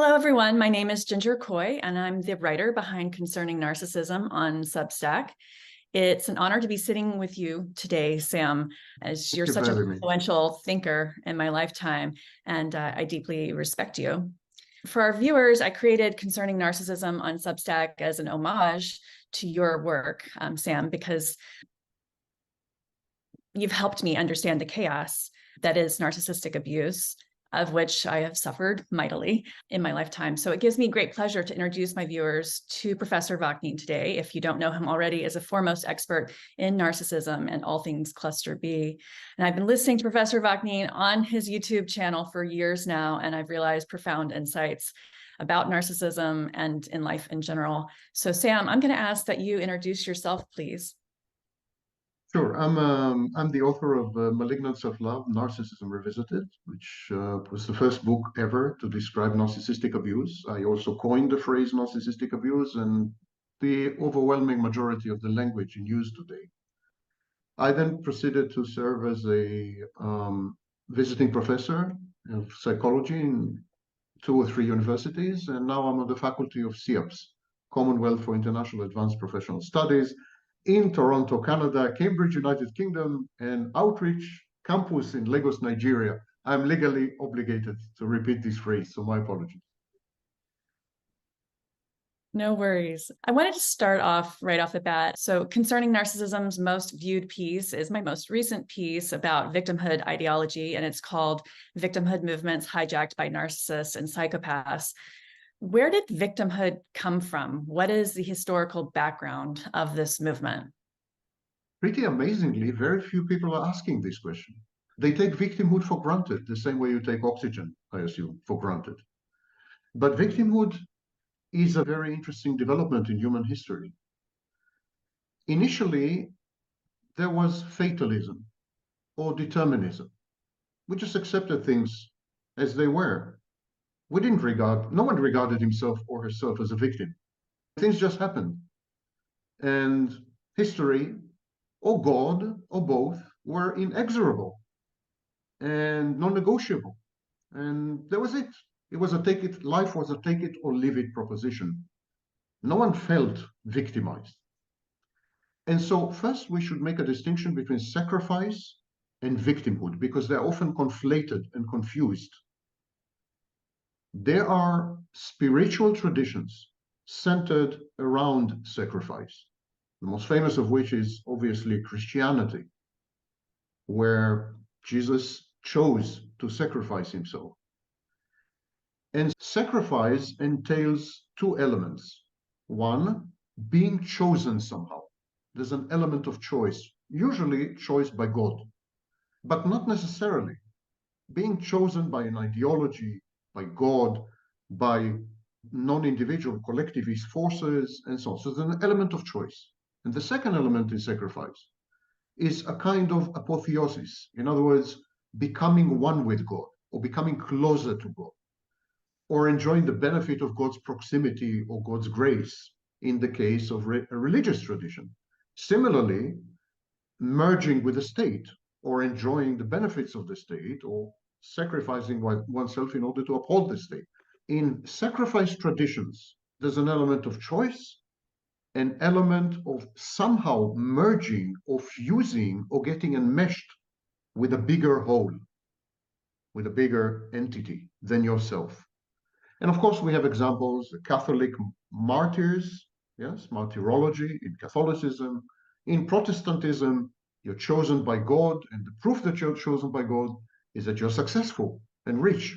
Hello, everyone. My name is Ginger Coy, and I'm the writer behind Concerning Narcissism on Substack. It's an honor to be sitting with you today, Sam, as you're such an influential thinker in my lifetime, and I deeply respect you. For our viewers, I created Concerning Narcissism on Substack as an homage to your work, Sam, because you've helped me understand the chaos that is narcissistic abuse, of which I have suffered mightily in my lifetime. So it gives me great pleasure to introduce my viewers to Professor Vaknin today. If you don't know him already, is a foremost expert in narcissism and all things cluster B. And I've been listening to Professor Vaknin on his YouTube channel for years now, and I've realized profound insights about narcissism and in life in general. So Sam, I'm going to ask that you introduce yourself, please. Sure. I'm the author of Malignant Self-Love, Narcissism Revisited, which was the first book ever to describe narcissistic abuse. I also coined the phrase narcissistic abuse and the overwhelming majority of the language in use today. I then proceeded to serve as a visiting professor of psychology in 2 or 3 universities, and now I'm on the faculty of CIAPS, Commonwealth for International Advanced Professional Studies, in Toronto, Canada, Cambridge, United Kingdom, and Outreach Campus in Lagos, Nigeria. I'm legally obligated to repeat this phrase, so my apologies. No worries. I wanted to start off right off the bat. So Concerning Narcissism's most viewed piece is my most recent piece about victimhood ideology, and it's called Victimhood Movements Hijacked by Narcissists and Psychopaths. Where did victimhood come from? What is the historical background of this movement? Pretty amazingly, very few people are asking this question. They take victimhood for granted, the same way you take oxygen, I assume, for granted. But victimhood is a very interesting development in human history. Initially, there was fatalism or determinism. We just accepted things as they were. No one regarded himself or herself as a victim. Things just happened. And history, or God, or both, were inexorable and non-negotiable. And that was it. It was life was a take it or leave it proposition. No one felt victimized. And so first we should make a distinction between sacrifice and victimhood, because they're often conflated and confused. There are spiritual traditions centered around sacrifice, the most famous of which is obviously Christianity, where Jesus chose to sacrifice himself. And sacrifice entails 2 elements. One, being chosen somehow. There's an element of choice, usually choice by God, but not necessarily. Being chosen by an ideology, by God, by non-individual collectivist forces, and so on. So there's an element of choice. And the second element in sacrifice is a kind of apotheosis. In other words, becoming one with God, or becoming closer to God, or enjoying the benefit of God's proximity or God's grace in the case of a religious tradition. Similarly, merging with the state, or enjoying the benefits of the state, or sacrificing oneself in order to uphold the state. In sacrifice traditions, there's an element of choice, an element of somehow merging or fusing or getting enmeshed with a bigger whole, with a bigger entity than yourself. And of course, we have examples, the Catholic martyrs, yes, martyrology in Catholicism. In Protestantism, you're chosen by God, and the proof that you're chosen by God is that you're successful and rich.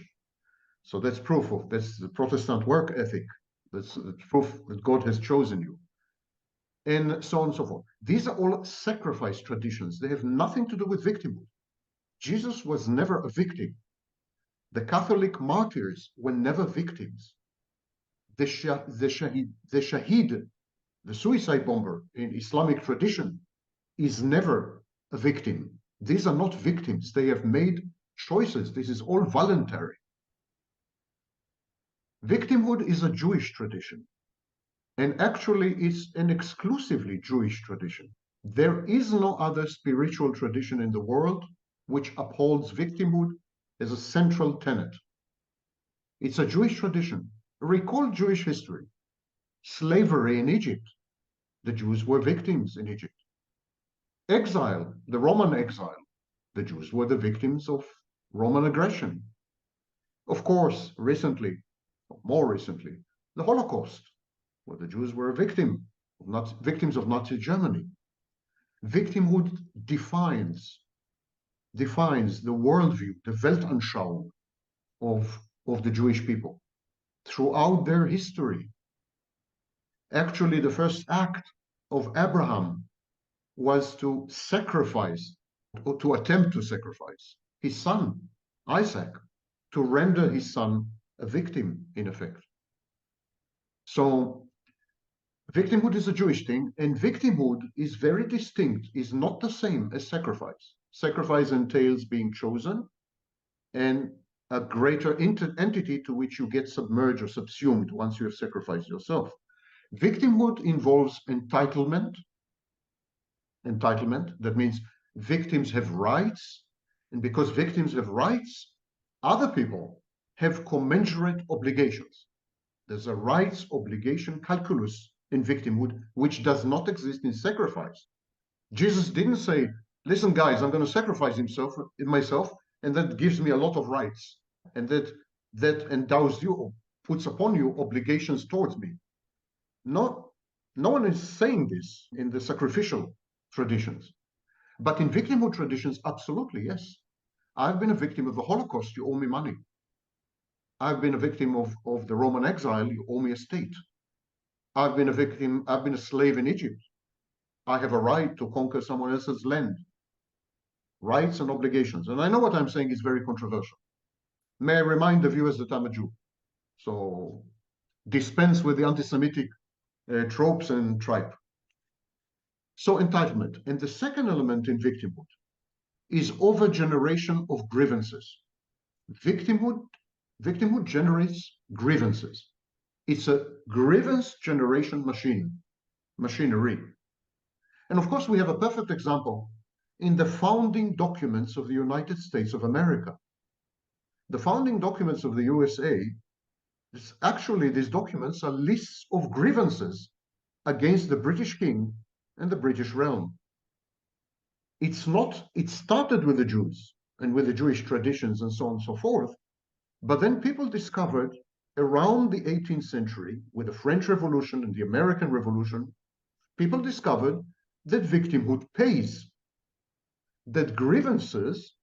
So that's the Protestant work ethic. That's proof that God has chosen you. And so on and so forth. These are all sacrifice traditions. They have nothing to do with victimhood. Jesus was never a victim. The Catholic martyrs were never victims. The Shahid, the suicide bomber in Islamic tradition, is never a victim. These are not victims. They have made choices. This is all voluntary. Victimhood is a Jewish tradition. And actually, it's an exclusively Jewish tradition. There is no other spiritual tradition in the world which upholds victimhood as a central tenet. It's a Jewish tradition. Recall Jewish history. Slavery in Egypt. The Jews were victims in Egypt. Exile, the Roman exile. The Jews were the victims of Roman aggression. Of course, more recently, the Holocaust, where the Jews were victims of Nazi Germany. Victimhood defines the worldview, the Weltanschauung of the Jewish people throughout their history. Actually, the first act of Abraham was to sacrifice, or to attempt to sacrifice his son, Isaac, to render his son a victim, in effect. So victimhood is a Jewish thing, and victimhood is very distinct, is not the same as sacrifice. Sacrifice entails being chosen and a greater entity to which you get submerged or subsumed once you have sacrificed yourself. Victimhood involves entitlement. That means victims have rights, and because victims have rights, other people have commensurate obligations. There's a rights obligation calculus in victimhood, which does not exist in sacrifice. Jesus didn't say, listen, guys, I'm going to sacrifice myself, and that gives me a lot of rights, and that endows you, puts upon you obligations towards me. No one is saying this in the sacrificial traditions. But in victimhood traditions, absolutely, yes. I've been a victim of the Holocaust, you owe me money. I've been a victim of the Roman exile, you owe me a state. I've been a slave in Egypt. I have a right to conquer someone else's land. Rights and obligations. And I know what I'm saying is very controversial. May I remind the viewers that I'm a Jew. So dispense with the anti-Semitic tropes and tripe. So entitlement. And the second element in victimhood is overgeneration of grievances. Victimhood generates grievances. It's a grievance generation machinery. And of course, we have a perfect example in the founding documents of the United States of America. The founding documents of the USA, actually, these documents are lists of grievances against the British king and the British realm. It started with the Jews and with the Jewish traditions and so on and so forth, but then people discovered around the 18th century, with the French Revolution and the American Revolution, people discovered that victimhood pays, that grievances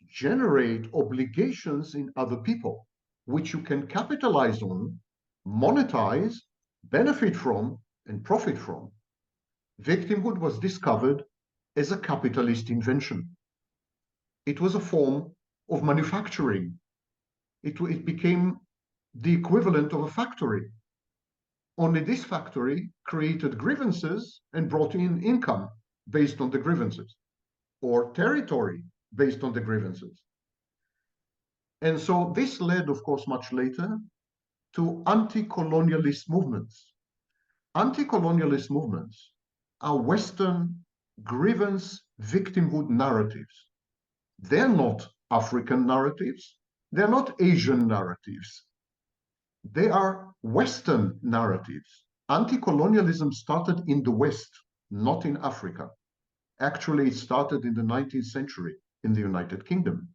generate obligations in other people, which you can capitalize on, monetize, benefit from, and profit from. Victimhood was discovered as a capitalist invention. It was a form of manufacturing. It became the equivalent of a factory. Only this factory created grievances and brought in income based on the grievances, or territory based on the grievances. And so this led, of course, much later to anti-colonialist movements. Anti-colonialist movements are Western grievance victimhood narratives. They're not African narratives. They're not Asian narratives. They are Western narratives. Anti-colonialism started in the West, not in Africa. Actually, it started in the 19th century in the United Kingdom.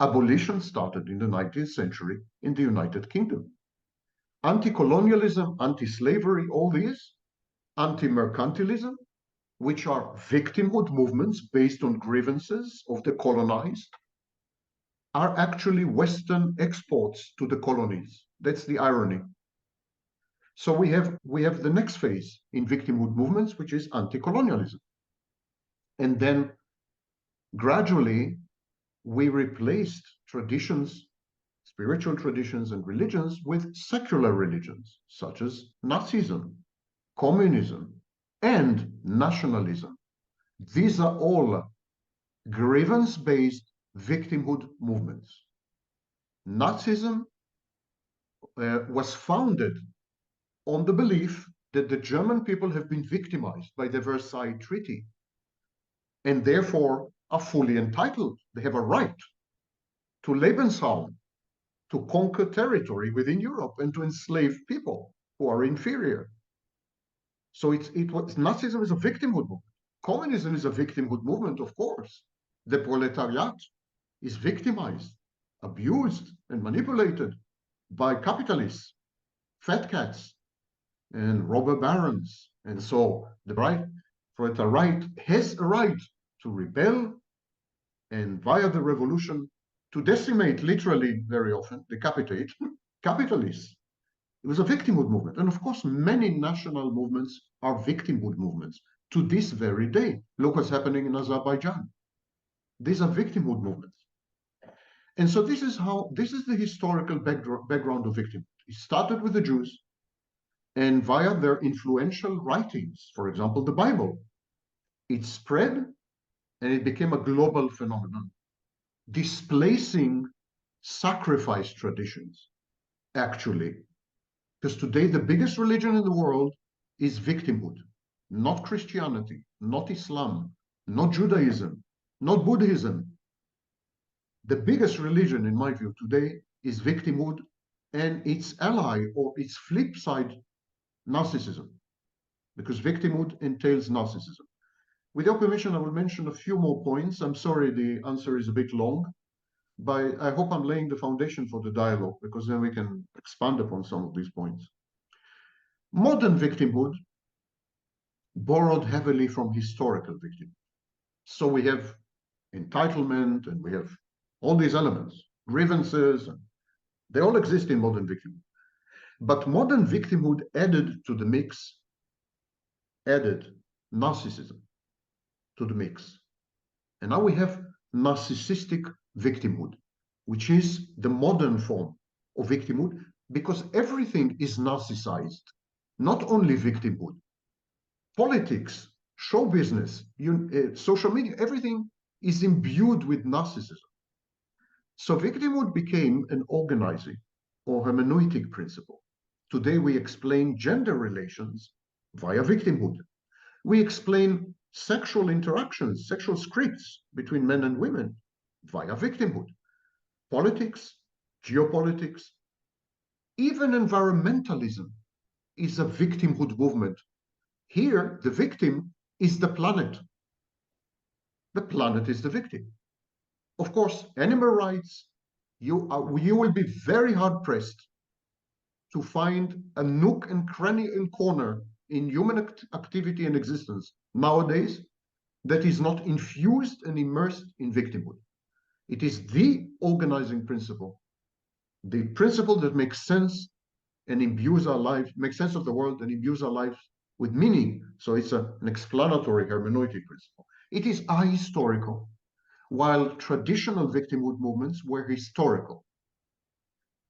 Abolition started in the 19th century in the United Kingdom. Anti-colonialism, anti-slavery, all these, anti-mercantilism, which are victimhood movements based on grievances of the colonized, are actually Western exports to the colonies. That's the irony. So we have the next phase in victimhood movements, which is anti-colonialism. And then gradually we replaced traditions, spiritual traditions and religions with secular religions, such as Nazism, Communism, and nationalism. These are all grievance-based victimhood movements. Nazism was founded on the belief that the German people have been victimized by the Versailles Treaty and therefore are fully entitled. They have a right to Lebensraum, to conquer territory within Europe and to enslave people who are inferior. So Nazism is a victimhood movement. Communism is a victimhood movement, of course. The proletariat is victimized, abused, and manipulated by capitalists, fat cats, and robber barons. And so the proletariat has a right to rebel and via the revolution to decimate, literally very often, decapitate capitalists. It was a victimhood movement. And of course, many national movements are victimhood movements to this very day. Look what's happening in Azerbaijan. These are victimhood movements. And so this is the historical background of victimhood. It started with the Jews, and via their influential writings, for example, the Bible, it spread and it became a global phenomenon, displacing sacrifice traditions, actually. Because today the biggest religion in the world is victimhood, not Christianity, not Islam, not Judaism, not Buddhism. The biggest religion, in my view, today is victimhood and its ally or its flip side, narcissism, because victimhood entails narcissism. With your permission, I will mention a few more points. I'm sorry the answer is a bit long, but I hope I'm laying the foundation for the dialogue, because then we can expand upon some of these points. Modern victimhood borrowed heavily from historical victimhood. So we have entitlement and we have all these elements, grievances, and they all exist in modern victimhood. But modern victimhood added to the mix, added narcissism to the mix. And now we have narcissistic victimhood, which is the modern form of victimhood, because everything is narcissized, not only victimhood. Politics, show business, social media, everything is imbued with narcissism. So victimhood became an organizing or hermeneutic principle. Today we explain gender relations via victimhood. We explain sexual interactions, sexual scripts between men and women via victimhood. Politics, geopolitics, even environmentalism is a victimhood movement. Here, the victim is the planet. The planet is the victim. Of course, animal rights, you will be very hard-pressed to find a nook and cranny and corner in human activity and existence nowadays that is not infused and immersed in victimhood. It is the organizing principle, the principle that makes sense and imbues our lives, makes sense of the world and imbues our lives with meaning. So it's an explanatory hermeneutic principle. It is ahistorical, while traditional victimhood movements were historical.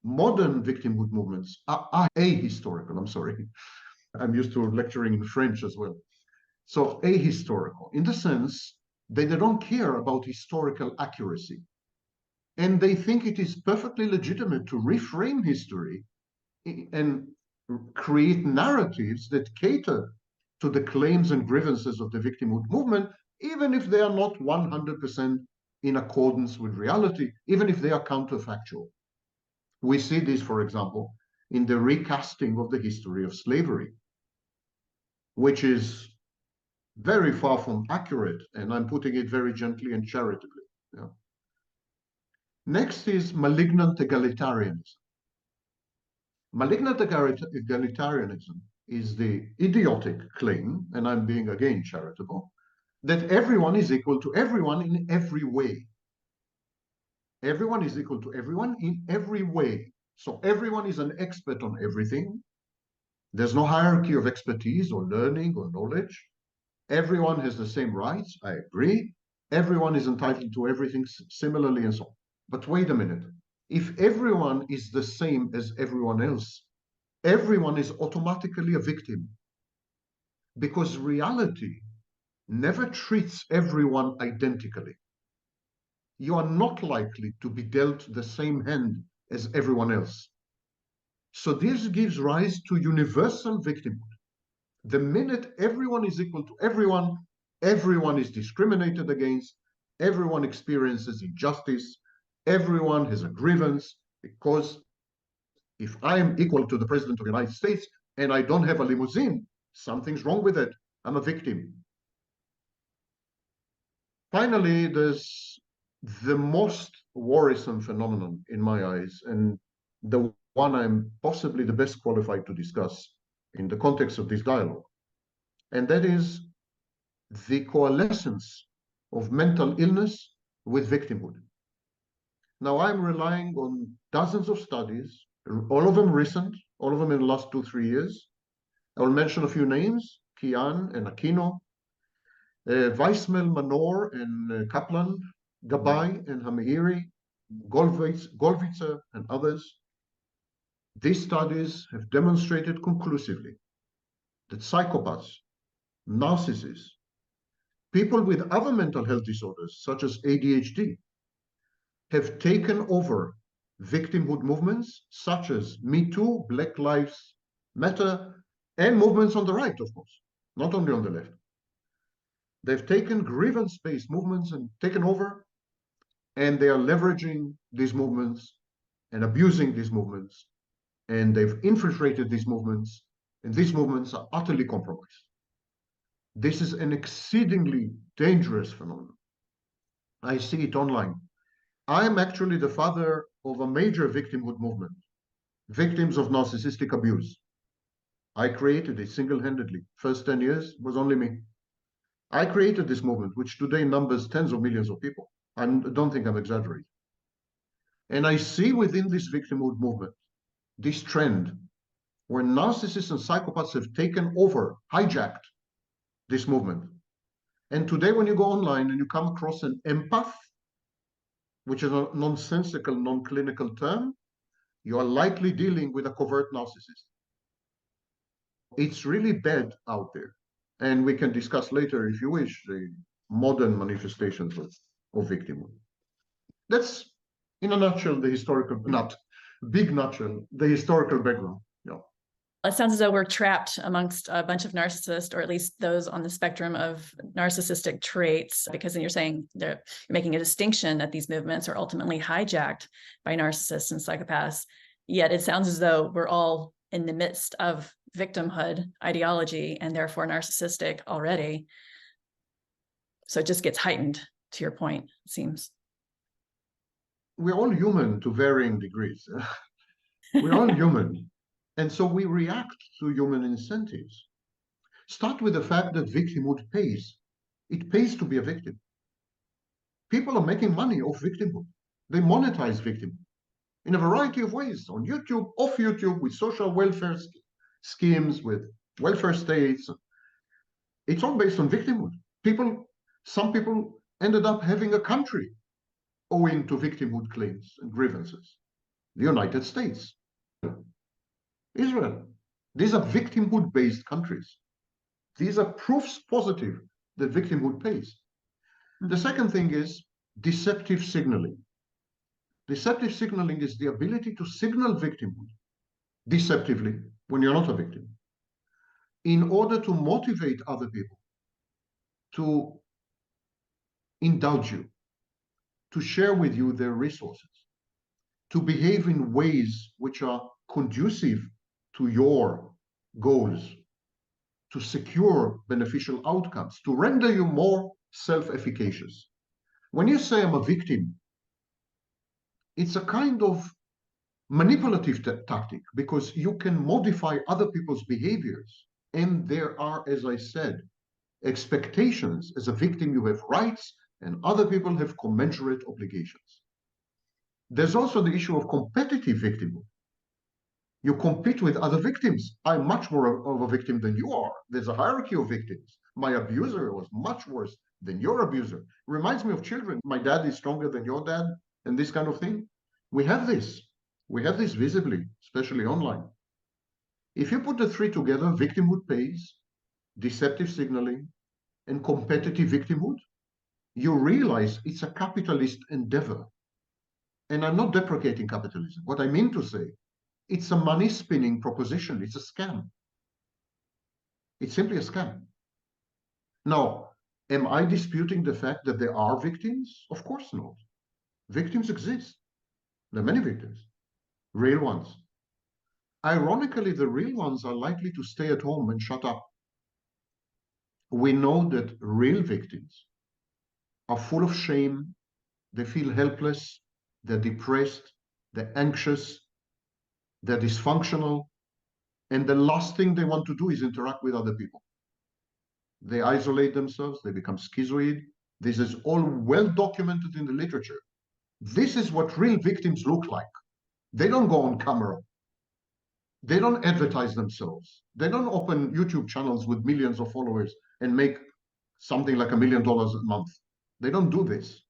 Modern victimhood movements are ahistorical. I'm sorry. I'm used to lecturing in French as well. So ahistorical, in the sense that they don't care about historical accuracy. And they think it is perfectly legitimate to reframe history and create narratives that cater to the claims and grievances of the victimhood movement, even if they are not 100% in accordance with reality, even if they are counterfactual. We see this, for example, in the recasting of the history of slavery, which is very far from accurate, and I'm putting it very gently and charitably. Yeah. Next is malignant egalitarianism. Malignant egalitarianism is the idiotic claim, and I'm being again charitable, that everyone is equal to everyone in every way. Everyone is equal to everyone in every way. So everyone is an expert on everything. There's no hierarchy of expertise or learning or knowledge. Everyone has the same rights, I agree. Everyone is entitled to everything similarly and so on. But wait a minute. If everyone is the same as everyone else, everyone is automatically a victim. Because reality never treats everyone identically. You are not likely to be dealt the same hand as everyone else. So this gives rise to universal victimhood. The minute everyone is equal to everyone, everyone is discriminated against, everyone experiences injustice, everyone has a grievance, Because if I am equal to the President of the United States and I don't have a limousine, something's wrong with it. I'm a victim. Finally, there's the most worrisome phenomenon in my eyes, and the one I'm possibly the best qualified to discuss in the context of this dialogue, and that is the coalescence of mental illness with victimhood. Now, I'm relying on dozens of studies, all of them recent, all of them in the last 2-3 years. I will mention a few names: Kian and Aquino, Weissmel, Manor, and Kaplan, Gabay and Hamiri, Golwitzer, and others. These studies have demonstrated conclusively that psychopaths, narcissists, people with other mental health disorders, such as ADHD, have taken over victimhood movements such as Me Too, Black Lives Matter, and movements on the right, of course, not only on the left. They've taken grievance-based movements and taken over, and they are leveraging these movements and abusing these movements, and they've infiltrated these movements, and these movements are utterly compromised. This is an exceedingly dangerous phenomenon. I see it online. I am actually the father of a major victimhood movement, victims of narcissistic abuse. I created it single-handedly. First 10 years was only me. I created this movement, which today numbers tens of millions of people. I don't think I'm exaggerating. And I see within this victimhood movement this trend where narcissists and psychopaths have taken over, hijacked this movement. And today, when you go online and you come across an empath, which is a nonsensical, non-clinical term, you are likely dealing with a covert narcissist. It's really bad out there. And we can discuss later, if you wish, the modern manifestations of victimhood. That's, in a nutshell, the historical, not big nutshell, the historical background. Yeah. It sounds as though we're trapped amongst a bunch of narcissists, or at least those on the spectrum of narcissistic traits, because then you're saying you're making a distinction that these movements are ultimately hijacked by narcissists and psychopaths. Yet it sounds as though we're all in the midst of victimhood ideology and therefore narcissistic already. So it just gets heightened, to your point, it seems. We're all human to varying degrees. We're all human. And so we react to human incentives. Start with the fact that victimhood pays. It pays to be a victim. People are making money off victimhood. They monetize victimhood in a variety of ways, on YouTube, off YouTube, with social welfare schemes, with welfare states. It's all based on victimhood. Some people ended up having a country owing to victimhood claims and grievances. The United States, Israel. These are victimhood-based countries. These are proofs positive that victimhood pays. The second thing is deceptive signaling. Deceptive signaling is the ability to signal victimhood deceptively when you're not a victim, in order to motivate other people to indulge you, to share with you their resources, to behave in ways which are conducive to your goals, to secure beneficial outcomes, to render you more self-efficacious. When you say I'm a victim, it's a kind of manipulative tactic, because you can modify other people's behaviors. And there are, as I said, expectations. As a victim, you have rights, and other people have commensurate obligations. There's also the issue of competitive victimhood. You compete with other victims. I'm much more of a victim than you are. There's a hierarchy of victims. My abuser was much worse than your abuser. Reminds me of children. My dad is stronger than your dad, and this kind of thing. We have this. We have this visibly, especially online. If you put the three together, victimhood pays, deceptive signaling, and competitive victimhood, you realize it's a capitalist endeavor. And I'm not deprecating capitalism. What I mean to say, it's a money spinning proposition. It's a scam. It's simply a scam. Now, am I disputing the fact that there are victims? Of course not. Victims exist. There are many victims. real ones. Ironically, the real ones are likely to stay at home and shut up. We know that real victims are full of shame, they feel helpless, they're depressed, they're anxious, they're dysfunctional, and the last thing they want to do is interact with other people. They isolate themselves, they become schizoid. This is all well documented in the literature. This is what real victims look like. They don't go on camera. They don't advertise themselves. They don't open YouTube channels with millions of followers and make something like $1 million a month. They don't do this.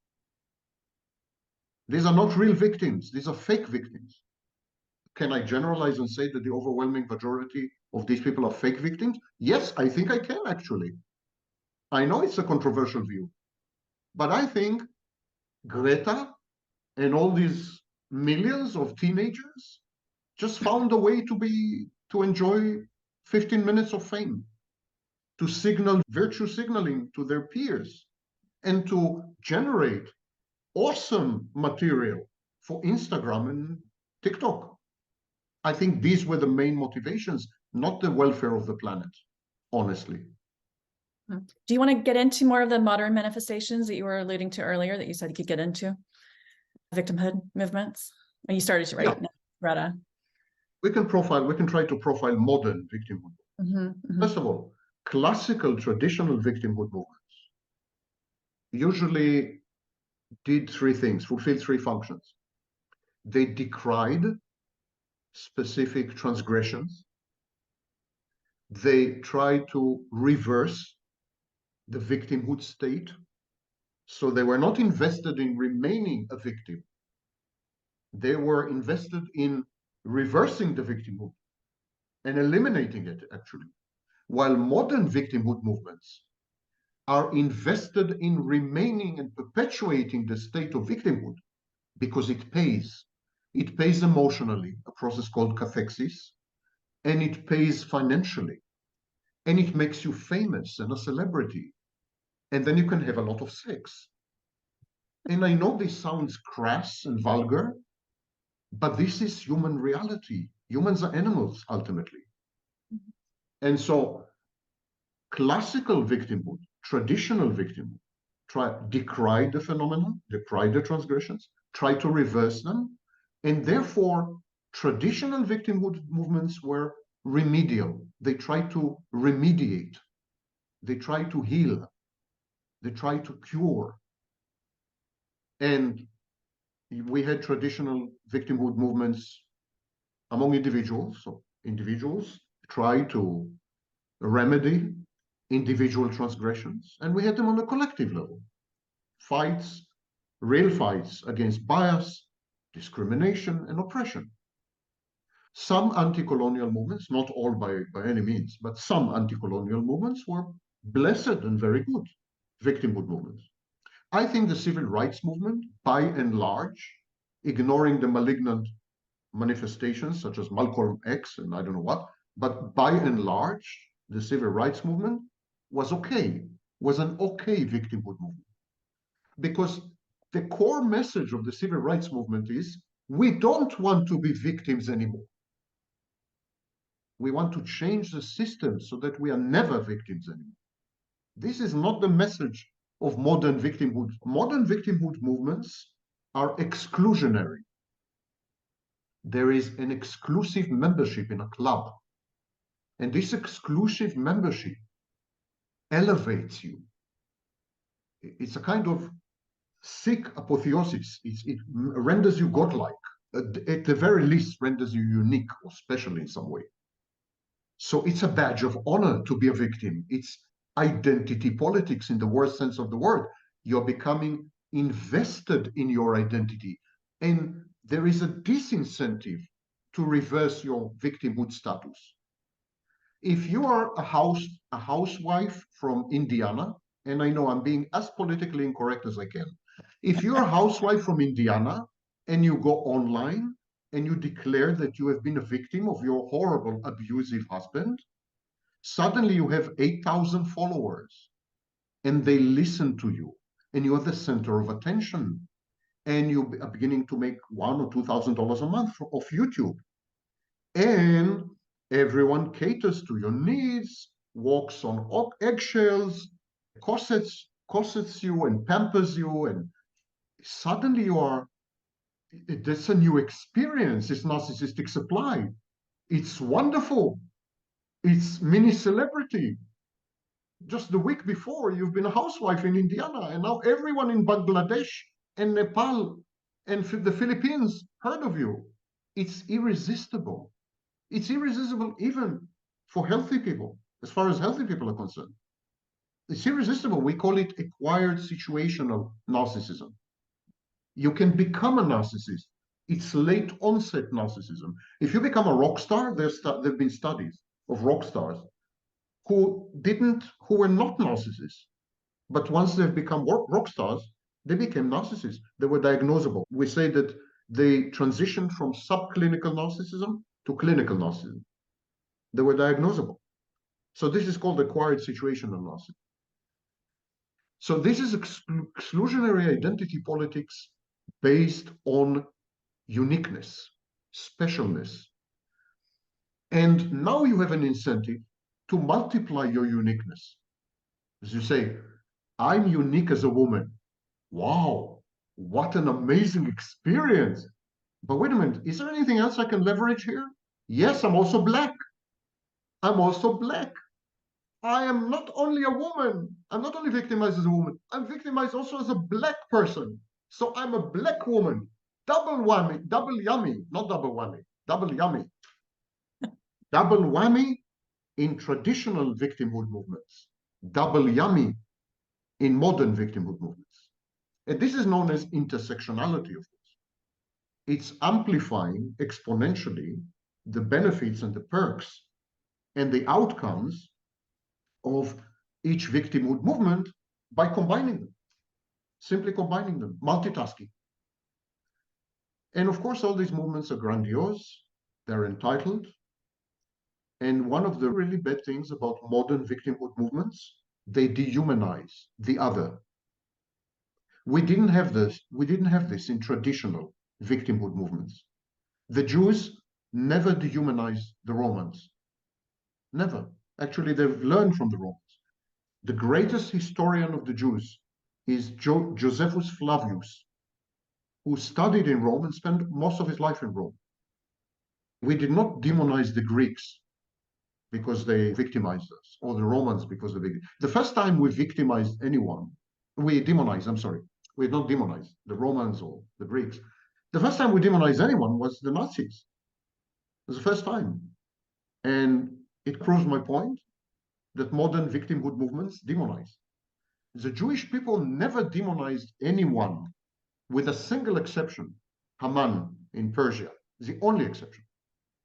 These are not real victims. These are fake victims. Can I generalize and say that the overwhelming majority of these people are fake victims? Yes, I think I can actually. I know it's a controversial view, but I think Greta and all these millions of teenagers just found a way to enjoy 15 minutes of fame, to signal virtue signaling to their peers, and to generate awesome material for Instagram and TikTok. I think these were the main motivations, not the welfare of the planet, honestly. Do you want to get into more of the modern manifestations that you were alluding to earlier that you said you could get into? Victimhood movements? And you started to write, Greta. We can try to profile modern victimhood. First of all, classical traditional victimhood movements usually did three things, fulfilled three functions. They decried specific transgressions. They tried to reverse the victimhood state. So they were not invested in remaining a victim. They were invested in reversing the victimhood and eliminating it, actually. While modern victimhood movements are invested in remaining and perpetuating the state of victimhood because it pays. It pays emotionally, a process called cathexis, and it pays financially, and it makes you famous and a celebrity, and then you can have a lot of sex. And I know this sounds crass and vulgar, but this is human reality. Humans are animals, ultimately. And so classical victimhood, traditional victimhood, decry the phenomenon, decry the transgressions, try to reverse them, and therefore traditional victimhood movements were remedial. They try to remediate, they try to heal, they try to cure. And we had traditional victimhood movements among individuals. So individuals try to remedy individual transgressions, and we had them on a collective level. Fights, real fights against bias, discrimination, and oppression. Some anti-colonial movements, not all by any means, but some anti-colonial movements were blessed and very good victimhood movements. I think the civil rights movement, by and large, ignoring the malignant manifestations such as Malcolm X and I don't know what, but by and large, the civil rights movement was okay, was an okay victimhood movement. Because the core message of the civil rights movement is we don't want to be victims anymore. We want to change the system so that we are never victims anymore. This is not the message of modern victimhood. Modern victimhood movements are exclusionary. There is an exclusive membership in a club. And this exclusive membership elevates you. It's a kind of sick apotheosis. It renders you godlike. At the very least, renders you unique or special in some way. So it's a badge of honor to be a victim. It's identity politics in the worst sense of the word. You're becoming invested in your identity. And there is a disincentive to reverse your victimhood status. If you are a housewife from Indiana, and I know I'm being as politically incorrect as I can, if you're a housewife from Indiana and you go online and you declare that you have been a victim of your horrible, abusive husband, suddenly you have 8,000 followers and they listen to you and you are the center of attention. and you are beginning to make $1,000 or $2,000 a month off YouTube. And everyone caters to your needs, walks on eggshells, corsets you and pampers you, and suddenly that's a new experience. It's narcissistic supply. It's wonderful. It's mini celebrity. Just the week before, you've been a housewife in Indiana, and now everyone in Bangladesh and Nepal and the Philippines heard of you. It's irresistible. It's irresistible even for healthy people, as far as healthy people are concerned. It's irresistible. We call it acquired situational narcissism. You can become a narcissist. It's late onset narcissism. If you become a rock star, there have been studies of rock stars who were not narcissists, but once they've become rock stars, they became narcissists. They were diagnosable. We say that they transitioned from subclinical narcissism to clinical narcissism. They were diagnosable. So this is called acquired situational narcissism. So this is exclusionary identity politics based on uniqueness, specialness. And now you have an incentive to multiply your uniqueness. As you say, I'm unique as a woman. Wow, what an amazing experience. But wait a minute, is there anything else I can leverage here? Yes, I'm also black. I'm also black. I am not only a woman. I'm not only victimized as a woman. I'm victimized also as a black person. So I'm a black woman. Double whammy, double yummy, not double whammy, double yummy. Double whammy in traditional victimhood movements. Double yummy in modern victimhood movements. And this is known as intersectionality, of course. It's amplifying exponentially the benefits and the perks and the outcomes of each victimhood movement by combining them, simply combining them, multitasking. And of course, all these movements are grandiose, they're entitled. And one of the really bad things about modern victimhood movements, they dehumanize the other. We didn't have this in traditional victimhood movements. The Jews never dehumanized the Romans. Never. Actually, they've learned from the Romans. The greatest historian of the Jews is Josephus Flavius, who studied in Rome and spent most of his life in Rome. We did not demonize the Greeks because they victimized us, or the Romans because they victimized. The first time we victimized anyone, we demonized, I'm sorry, we did not demonize the Romans or the Greeks. The first time we demonized anyone was the Nazis. It was the first time. And it proves my point that modern victimhood movements demonize. The Jewish people never demonized anyone, with a single exception, Haman in Persia, the only exception.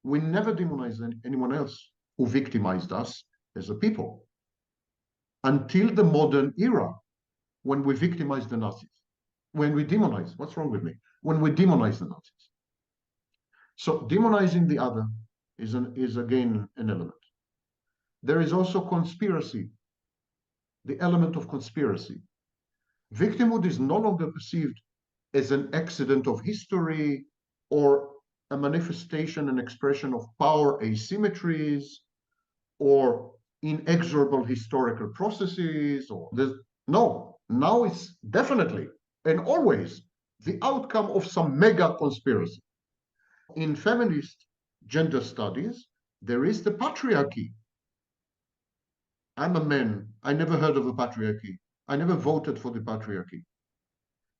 We never demonized anyone else who victimized us as a people until the modern era, when we victimized the Nazis. When we demonize, what's wrong with me? When we demonize the Nazis. So demonizing the other is again an element. There is also conspiracy, the element of conspiracy. Victimhood is no longer perceived as an accident of history or a manifestation and expression of power asymmetries or inexorable historical processes. No, now it's definitely and always the outcome of some mega conspiracy. In feminist gender studies, there is the patriarchy. I'm a man. I never heard of a patriarchy. I never voted for the patriarchy.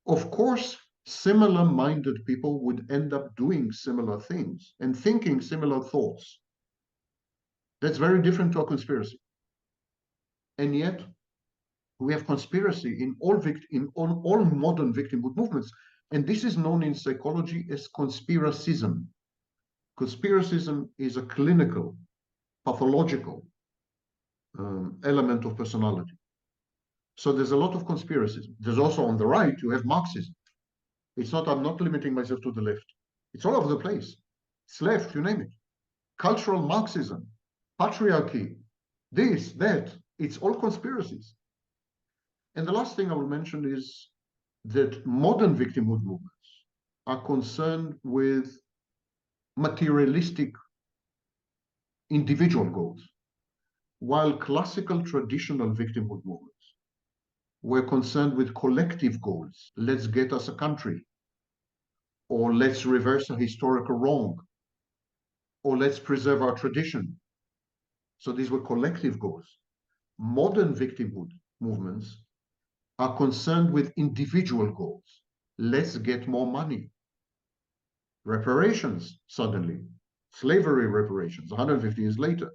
Of course, similar-minded people would end up doing similar things and thinking similar thoughts. That's very different to a conspiracy. And yet, we have conspiracy in all modern victimhood movements. And this is known in psychology as conspiracism. Conspiracism is a clinical, pathological element of personality. So there's a lot of conspiracism. There's also on the right, you have Marxism. I'm not limiting myself to the left. It's all over the place. It's left, you name it. Cultural Marxism, patriarchy, this, that, it's all conspiracies. And the last thing I will mention is that modern victimhood movements are concerned with materialistic individual goals, while classical traditional victimhood movements were concerned with collective goals. Let's get us a country, or let's reverse a historical wrong, or let's preserve our tradition. So these were collective goals. Modern victimhood movements are concerned with individual goals. Let's get more money. Reparations, suddenly. Slavery reparations, 150 years later.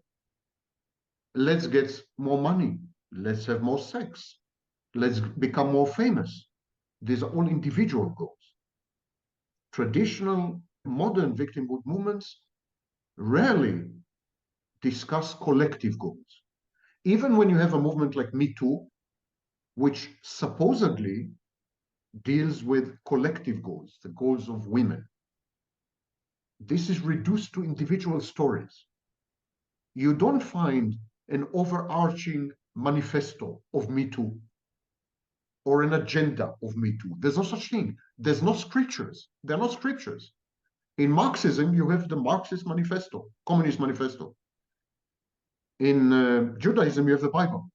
Let's get more money. Let's have more sex. Let's become more famous. These are all individual goals. Traditional modern victimhood movements rarely discuss collective goals. Even when you have a movement like Me Too, which supposedly deals with collective goals, the goals of women, this is reduced to individual stories. You don't find an overarching manifesto of Me Too or an agenda of Me Too. There's no such thing. There's no scriptures. There are no scriptures. In Marxism, you have the Marxist manifesto, Communist manifesto. In Judaism, you have the Bible.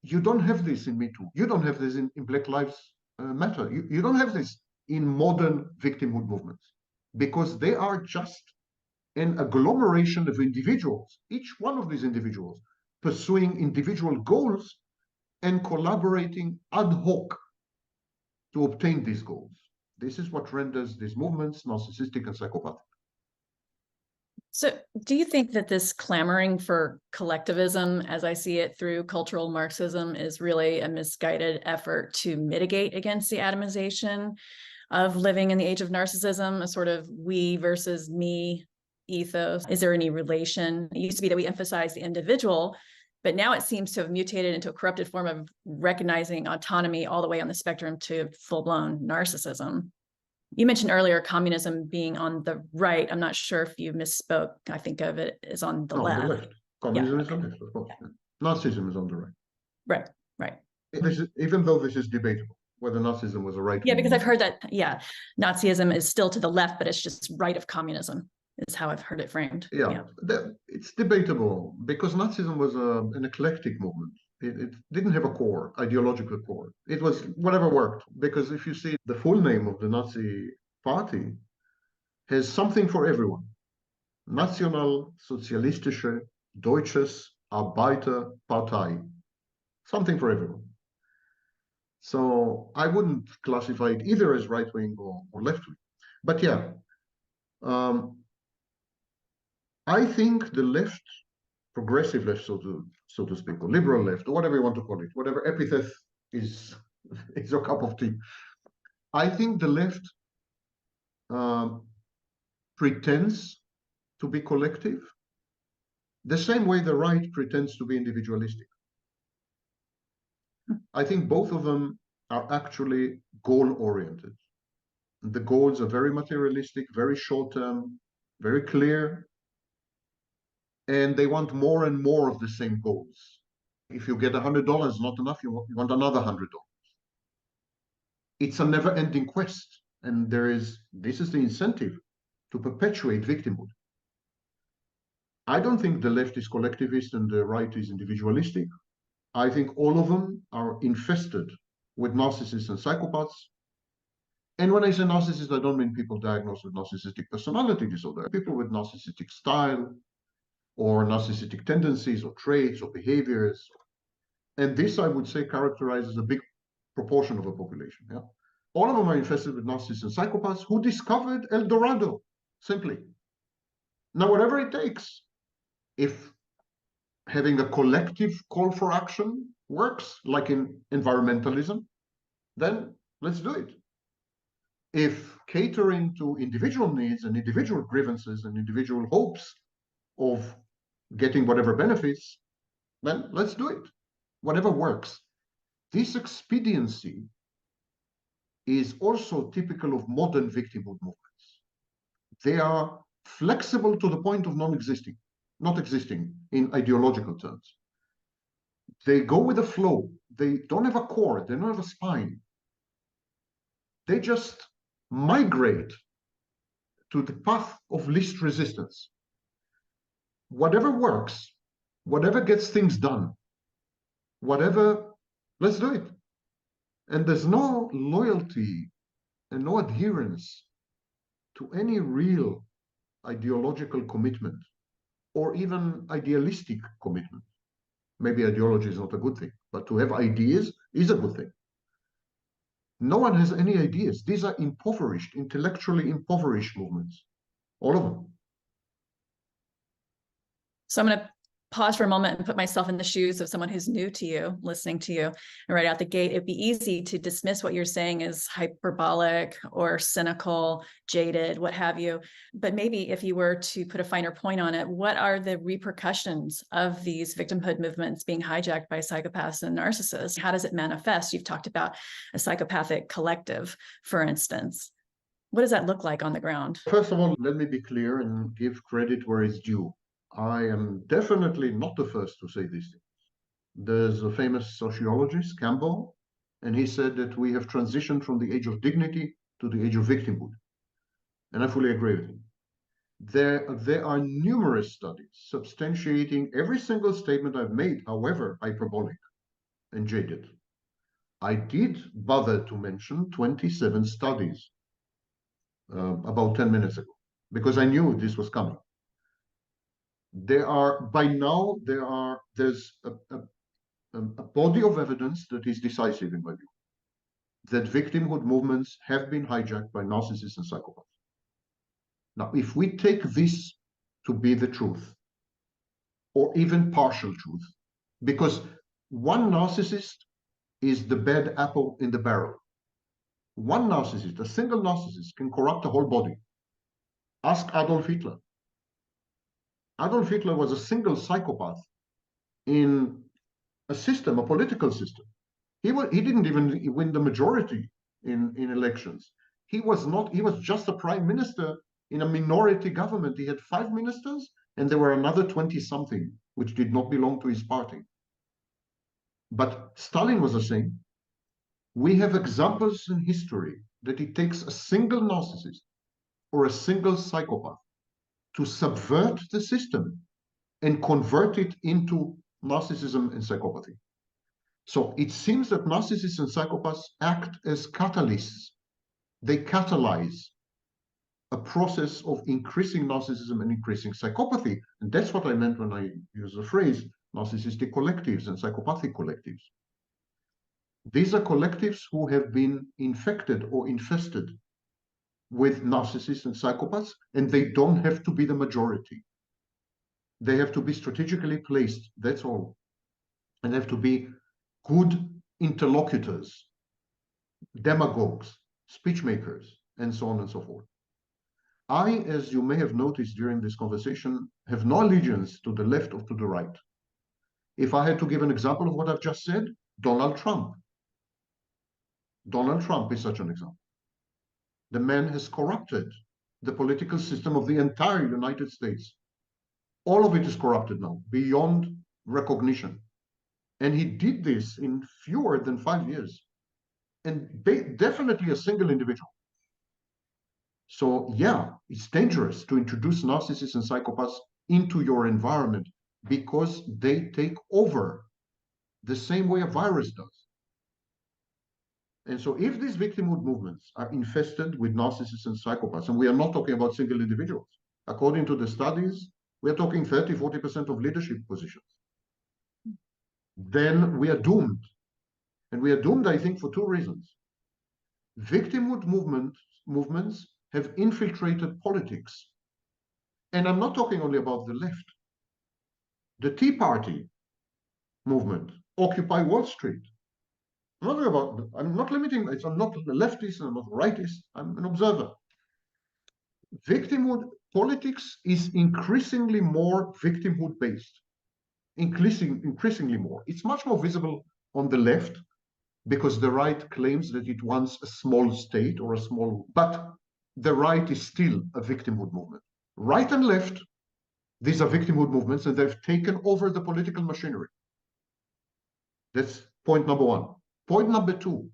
You don't have this in Me Too. You don't have this in Black Lives Matter. You don't have this in modern victimhood movements, because they are just an agglomeration of individuals, each one of these individuals pursuing individual goals and collaborating ad hoc to obtain these goals. This is what renders these movements narcissistic and psychopathic. So do you think that this clamoring for collectivism, as I see it through cultural Marxism, is really a misguided effort to mitigate against the atomization of living in the age of narcissism, a sort of we versus me ethos? Is there any relation? It used to be that we emphasize the individual, but now it seems to have mutated into a corrupted form of recognizing autonomy all the way on the spectrum to full-blown narcissism. You mentioned earlier communism being on the right. I'm not sure if you misspoke. I think of it as on the left. On the left. Communism is on the left, of course. Yeah. Nazism is on the right. Right, right. This is, even though this is debatable, whether Nazism was a right. Yeah, because I've heard that, Nazism is still to the left, but it's just right of communism, is how I've heard it framed. Yeah. It's debatable, because Nazism was an eclectic movement. It didn't have a core, ideological core. It was whatever worked, because if you see the full name of the Nazi party has something for everyone. Nationalsozialistische Deutsches Arbeiterpartei. Something for everyone. So I wouldn't classify it either as right-wing or left-wing. But I think the left, progressive left, so to speak, or liberal left, or whatever you want to call it, whatever epithet is your cup of tea. I think the left pretends to be collective, the same way the right pretends to be individualistic. I think both of them are actually goal-oriented. The goals are very materialistic, very short-term, very clear, and they want more and more of the same goals. If you get $100 not enough, you want another $100. It's a never-ending quest, and this is the incentive to perpetuate victimhood. I don't think the left is collectivist and the right is individualistic. I think all of them are infested with narcissists and psychopaths. And when I say narcissist, I don't mean people diagnosed with narcissistic personality disorder. People with narcissistic style or narcissistic tendencies or traits or behaviors. And this, I would say, characterizes a big proportion of the population. Yeah? All of them are infested with narcissists and psychopaths who discovered El Dorado, simply. Now, whatever it takes, if having a collective call for action works, like in environmentalism, then let's do it. If catering to individual needs and individual grievances and individual hopes of getting whatever benefits, then let's do it. Whatever works. This expediency is also typical of modern victimhood movements. They are flexible to the point of not existing in ideological terms. They go with the flow. They don't have a core. They don't have a spine. They just migrate to the path of least resistance. Whatever works, whatever gets things done, whatever, let's do it. And there's no loyalty and no adherence to any real ideological commitment or even idealistic commitment. Maybe ideology is not a good thing, but to have ideas is a good thing. No one has any ideas. These are impoverished, intellectually impoverished movements, all of them. So I'm going to pause for a moment and put myself in the shoes of someone who's new to you, listening to you. And right out the gate, it'd be easy to dismiss what you're saying as hyperbolic or cynical, jaded, what have you. But maybe if you were to put a finer point on it, what are the repercussions of these victimhood movements being hijacked by psychopaths and narcissists? How does it manifest? You've talked about a psychopathic collective, for instance. What does that look like on the ground? First of all, let me be clear and give credit where it's due. I am definitely not the first to say these things. There's a famous sociologist, Campbell, and he said that we have transitioned from the age of dignity to the age of victimhood. And I fully agree with him. There are numerous studies substantiating every single statement I've made, however hyperbolic and jaded. I did bother to mention 27 studies about 10 minutes ago, because I knew this was coming. There's a body of evidence that is decisive in my view, that victimhood movements have been hijacked by narcissists and psychopaths. Now, if we take this to be the truth, or even partial truth, because one narcissist is the bad apple in the barrel. One narcissist, a single narcissist, can corrupt a whole body. Ask Adolf Hitler. Adolf Hitler was a single psychopath in a system, a political system. He didn't even win the majority in elections. He was just a prime minister in a minority government. He had 5 ministers, and there were another 20-something, which did not belong to his party. But Stalin was the same. We have examples in history that it takes a single narcissist or a single psychopath to subvert the system and convert it into narcissism and psychopathy. So it seems that narcissists and psychopaths act as catalysts. They catalyze a process of increasing narcissism and increasing psychopathy. And that's what I meant when I use the phrase narcissistic collectives and psychopathic collectives. These are collectives who have been infected or infested with narcissists and psychopaths, and they don't have to be the majority. They have to be strategically placed, that's all. And they have to be good interlocutors, demagogues, speech makers, and so on and so forth. I, as you may have noticed during this conversation, have no allegiance to the left or to the right. If I had to give an example of what I've just said, Donald Trump. Donald Trump is such an example. The man has corrupted the political system of the entire United States. All of it is corrupted now, beyond recognition. And he did this in fewer than 5 years. And definitely a single individual. So yeah, it's dangerous to introduce narcissists and psychopaths into your environment because they take over the same way a virus does. And so if these victimhood movements are infested with narcissists and psychopaths, and we are not talking about single individuals, according to the studies, we are talking 30–40% of leadership positions, then we are doomed. And we are doomed, I think, for 2 reasons. Victimhood movements have infiltrated politics. And I'm not talking only about the left. The Tea Party movement, Occupy Wall Street. I'm not limiting, I'm not a leftist, I'm not a rightist, I'm an observer. Victimhood politics is increasingly more victimhood based. Increasingly more. It's much more visible on the left because the right claims that it wants a small state or a small, but the right is still a victimhood movement. Right and left, these are victimhood movements, and they've taken over the political machinery. That's point number 1. Point number 2,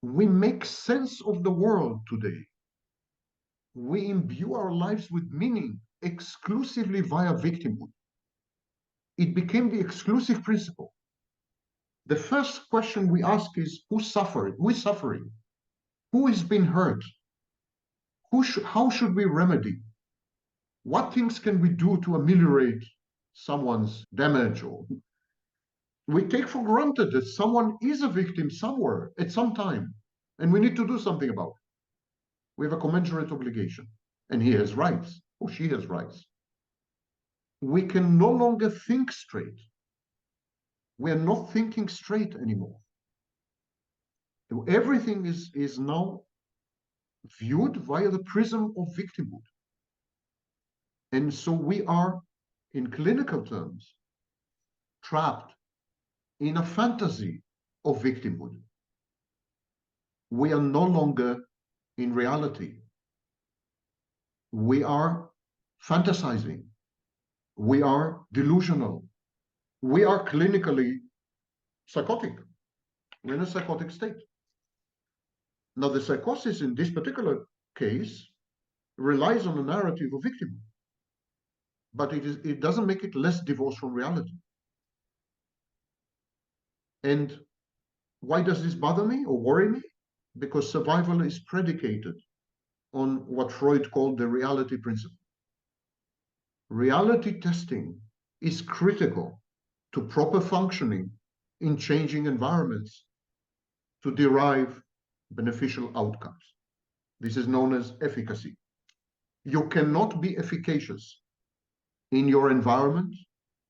We make sense of the world today. We imbue our lives with meaning exclusively via victimhood. It became the exclusive principle. The first question we ask is, who suffered? Who is suffering? Who has been hurt? How should we remedy? What things can we do to ameliorate someone's damage? Or we take for granted that someone is a victim somewhere at some time, and we need to do something about it. We have a commensurate obligation, and he has rights, or she has rights. We can no longer think straight. We are not thinking straight anymore. Everything is now viewed via the prism of victimhood. And so we are, in clinical terms, trapped in a fantasy of victimhood. We are no longer in reality. We are fantasizing. We are delusional. We are clinically psychotic. We're in a psychotic state. Now, the psychosis in this particular case relies on a narrative of victimhood, but it doesn't make it less divorced from reality. And why does this bother me or worry me? Because survival is predicated on what Freud called the reality principle. Reality testing is critical to proper functioning in changing environments to derive beneficial outcomes. This is known as efficacy. You cannot be efficacious in your environment.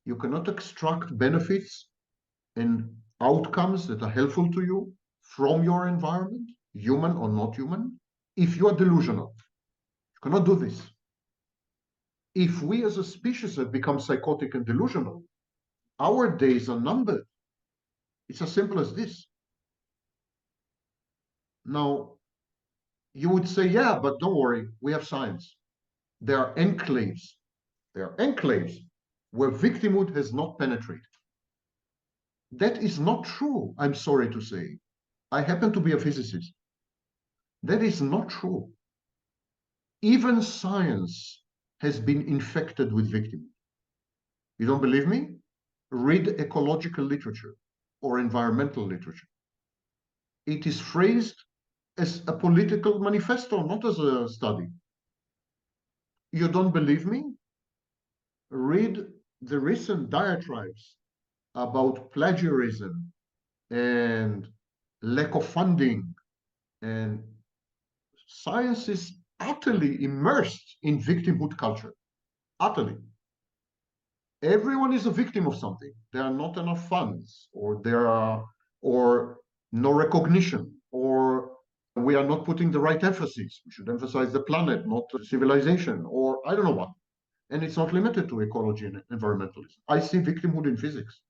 You cannot extract benefits and outcomes that are helpful to you from your environment, human or not human, if you are delusional. You cannot do this. If we as a species have become psychotic and delusional, our days are numbered. It's as simple as this. Now, you would say, yeah, but don't worry, we have science. There are enclaves. There are enclaves where victimhood has not penetrated. That is not true, I'm sorry to say. I happen to be a physicist. That is not true. Even science has been infected with victimhood. You don't believe me? Read ecological literature or environmental literature. It is phrased as a political manifesto, not as a study. You don't believe me? Read the recent diatribes about plagiarism and lack of funding, and science is utterly immersed in victimhood culture. Utterly. Everyone is a victim of something. There are not enough funds, or no recognition, or we are not putting the right emphasis. We should emphasize the planet, not the civilization, or I don't know what. And it's not limited to ecology and environmentalism. I see victimhood in physics.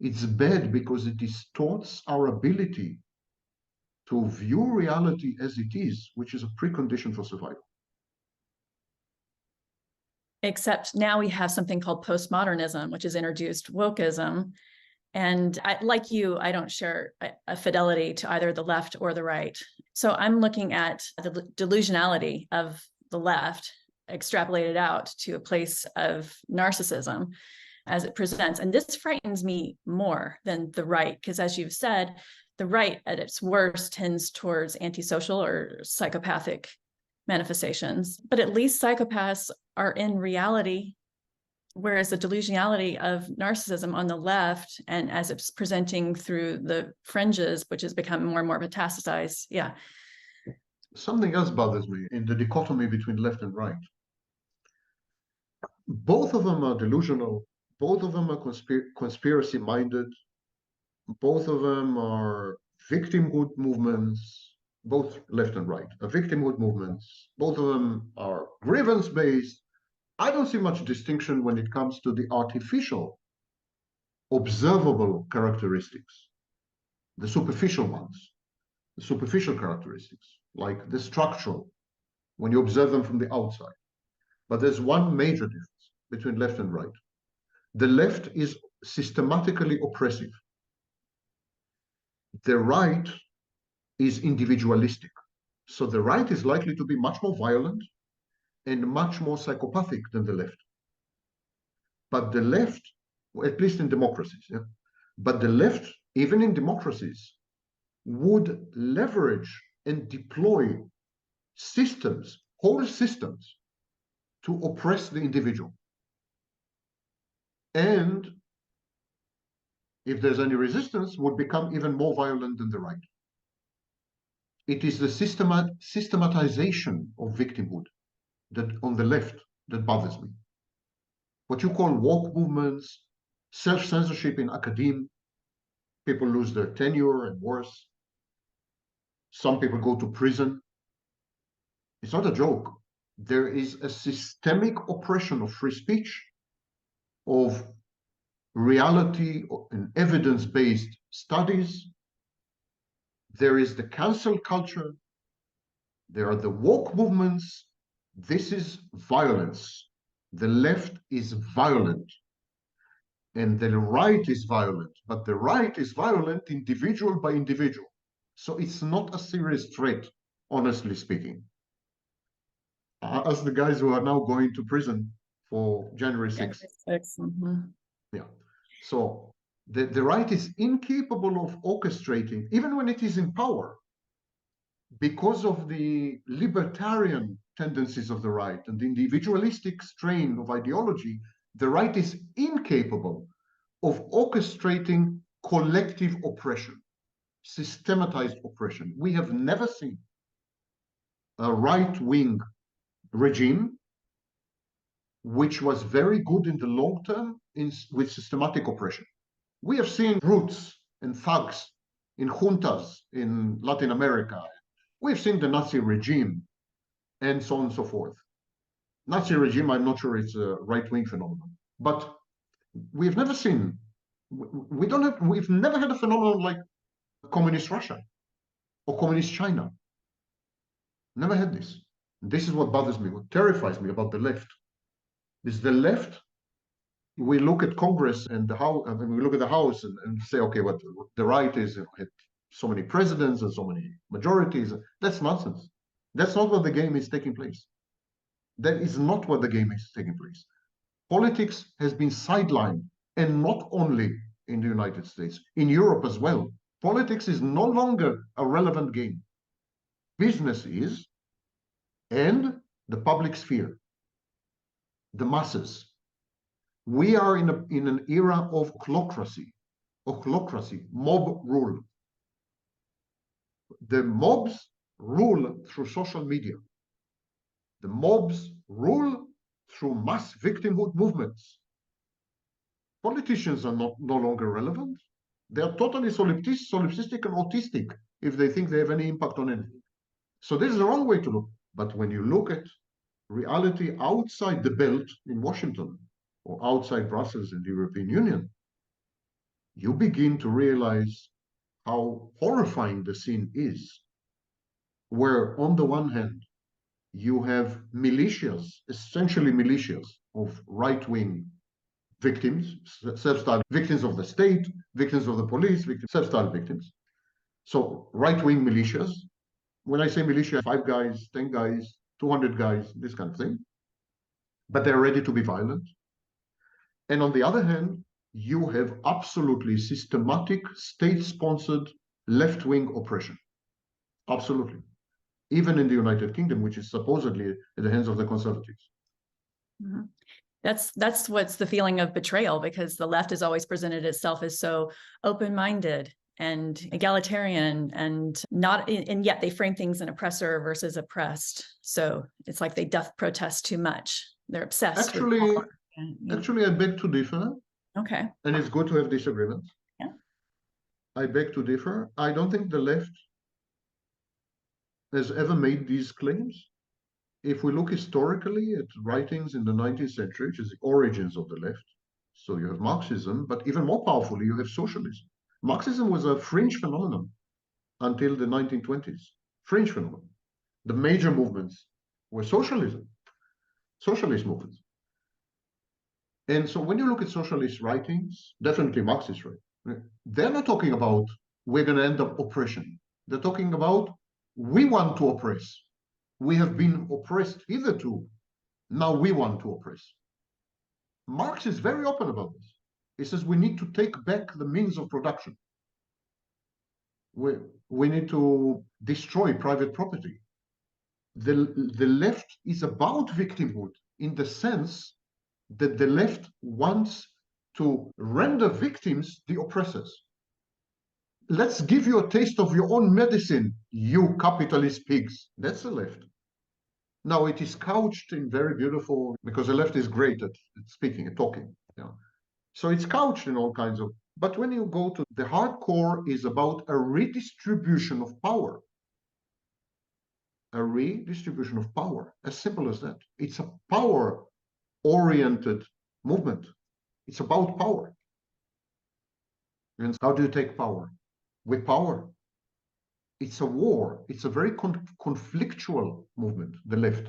It's bad because it distorts our ability to view reality as it is, which is a precondition for survival. Except now we have something called postmodernism, which has introduced wokeism. And like you, I don't share a fidelity to either the left or the right. So I'm looking at the delusionality of the left extrapolated out to a place of narcissism as it presents. And this frightens me more than the right, because as you've said, the right at its worst tends towards antisocial or psychopathic manifestations. But at least psychopaths are in reality, whereas the delusionality of narcissism on the left, and as it's presenting through the fringes, which has become more and more metastasized. Yeah. Something else bothers me in the dichotomy between left and right. Both of them are delusional. Both of them are conspiracy-minded. Both of them are victimhood movements, both left and right, are victimhood movements. Both of them are grievance-based. I don't see much distinction when it comes to the artificial, observable characteristics, the superficial ones, the superficial characteristics, like the structural, when you observe them from the outside. But there's one major difference between left and right. The left is systematically oppressive. the right is individualistic. So the right is likely to be much more violent and much more psychopathic than the left. But the left, at least in democracies, yeah, but the left, even in democracies, would leverage and deploy systems, whole systems, to oppress the individual. And if there's any resistance, would become even more violent than the right. It is the systematization of victimhood that on the left that bothers me. What you call woke movements, self-censorship in academia, people lose their tenure and worse. Some people go to prison. It's not a joke. There is a systemic oppression of free speech, of reality and evidence-based studies. There is the cancel culture. There are the woke movements. This is violence. The left is violent and the right is violent, but the right is violent individual by individual. So it's not a serious threat, honestly speaking. As the guys who are now going to prison for January 6th. Yeah. So the right is incapable of orchestrating, even when it is in power, because of the libertarian tendencies of the right and the individualistic strain of ideology. The right is incapable of orchestrating collective oppression, systematized oppression. We have never seen a right-wing regime which was very good in the long term with systematic oppression. We have seen brutes and thugs in juntas in Latin America. We've seen the Nazi regime and so on and so forth. Nazi regime, I'm not sure it's a right-wing phenomenon, but we've never seen, we've never had a phenomenon like communist Russia or communist China. Never had this. This is what bothers me, what terrifies me about the left. Is the left, we look at Congress and the House, and we look at the House and say, okay, what the right is, had so many presidents and so many majorities. That's nonsense. That's not what the game is taking place. That is not what the game is taking place. Politics has been sidelined, and not only in the United States, in Europe as well. Politics is no longer a relevant game. Business is, and the public sphere, the masses. We are in an era of ochlocracy, mob rule. The mobs rule through social media. The mobs rule through mass victimhood movements. Politicians are no longer relevant. They are totally solipsistic and autistic if they think they have any impact on anything. So this is the wrong way to look. But when you look at reality outside the belt in Washington or outside Brussels in the European Union, you begin to realize how horrifying the scene is, where on the one hand, you have militias, essentially militias of right-wing victims, self-styled victims of the state, victims of the police, self-styled victims. So right-wing militias, when I say militia, 5 guys, 10 guys, 200 guys, this kind of thing, but they're ready to be violent. And on the other hand, you have absolutely systematic state-sponsored left-wing oppression. Absolutely. Even in the United Kingdom, which is supposedly at the hands of the conservatives. Mm-hmm. That's what's the feeling of betrayal, because the left has always presented itself as so open-minded and egalitarian and not, and yet they frame things in oppressor versus oppressed. So it's like they doth protest too much. They're obsessed. Actually, I beg to differ. Okay. And it's good to have disagreements. Yeah. I beg to differ. I don't think the left has ever made these claims. If we look historically at writings in the 19th century, which is the origins of the left, so you have Marxism, but even more powerfully, you have socialism. Marxism was a fringe phenomenon until the 1920s. Fringe phenomenon. The major movements were socialism, socialist movements. And so when you look at socialist writings, definitely Marxist, right? They're not talking about we're going to end up oppression. They're talking about we want to oppress. We have been oppressed hitherto. Now we want to oppress. Marx is very open about this. He says we need to take back the means of production. We need to destroy private property. The left is about victimhood in the sense that the left wants to render victims the oppressors. Let's give you a taste of your own medicine, you capitalist pigs. That's the left. Now, it is couched in very beautiful, because the left is great at speaking and talking. You know. So it's couched in all kinds of, but when you go to the hardcore, is about a redistribution of power. A redistribution of power, as simple as that. It's a power-oriented movement. It's about power. And how do you take power? With power. It's a war. It's a very conflictual movement, the left.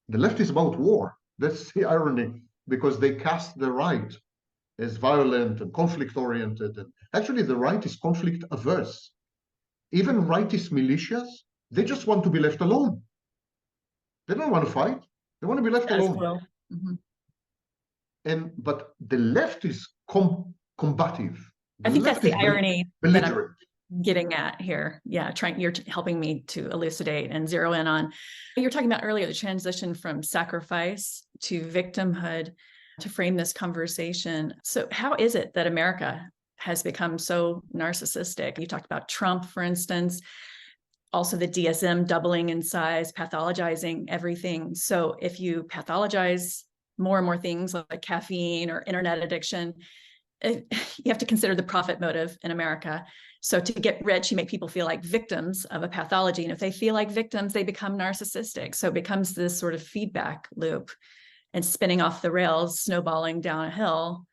The left is about war. That's the irony, because they cast the right as violent and conflict-oriented. And actually, the right is conflict-averse. Even rightist militias, they just want to be left alone. They don't want to fight. They want to be left alone. Well. Mm-hmm. But the left is combative. I think that's the irony that I'm getting at here. Yeah, you're helping me to elucidate and zero in on. You're talking about earlier the transition from sacrifice to victimhood to frame this conversation. So how is it that America has become so narcissistic? You talked about Trump, for instance, also the DSM doubling in size, pathologizing everything. So if you pathologize more and more things like caffeine or internet addiction, you have to consider the profit motive in America. So to get rich, you make people feel like victims of a pathology. And if they feel like victims, they become narcissistic. So it becomes this sort of feedback loop and spinning off the rails, snowballing down a hill.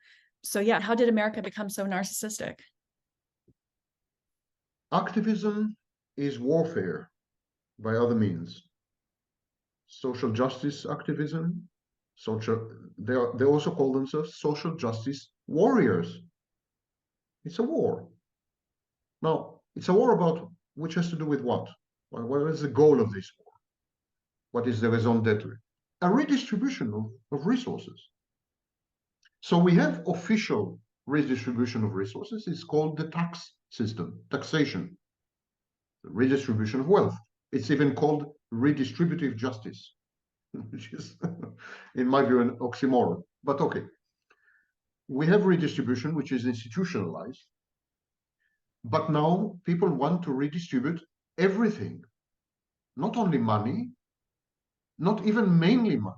So yeah, how did America become so narcissistic? Activism is warfare by other means. Social justice activism, they also call themselves social justice warriors. It's a war. Now, it's a war about which has to do with what? What is the goal of this war? What is the raison d'etre? A redistribution of resources. So we have official redistribution of resources. It's called the tax system, taxation, the redistribution of wealth. It's even called redistributive justice, which is, in my view, an oxymoron. But okay, we have redistribution, which is institutionalized. But now people want to redistribute everything, not only money, not even mainly money.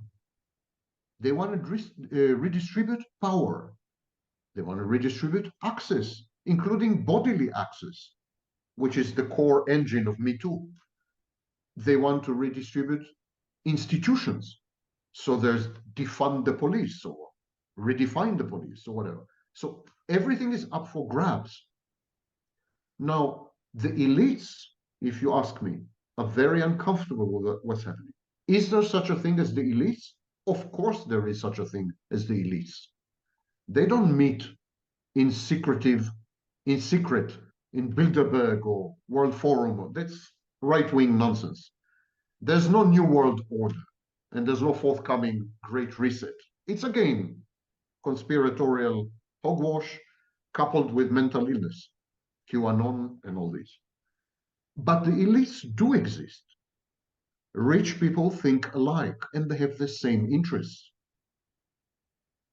They want to redistribute power. They want to redistribute access, including bodily access, which is the core engine of Me Too. They want to redistribute institutions. So there's defund the police or redefine the police or whatever. So everything is up for grabs. Now, the elites, if you ask me, are very uncomfortable with what's happening. Is there such a thing as the elites? Of course there is such a thing as the elites. They don't meet in secret, in Bilderberg or World Forum. That's right-wing nonsense. There's no new world order, and there's no forthcoming Great Reset. It's again conspiratorial hogwash coupled with mental illness, QAnon and all this. But the elites do exist. Rich people think alike, and they have the same interests.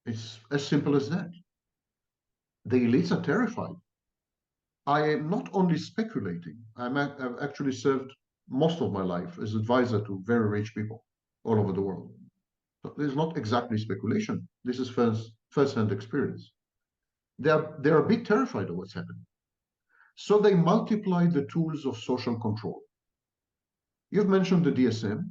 It's as simple as that. The elites are terrified. I am not only speculating, I've actually served most of my life as advisor to very rich people all over the world. So this is not exactly speculation. This is first-hand experience. They're a bit terrified of what's happening. So they multiply the tools of social control. You've mentioned the DSM.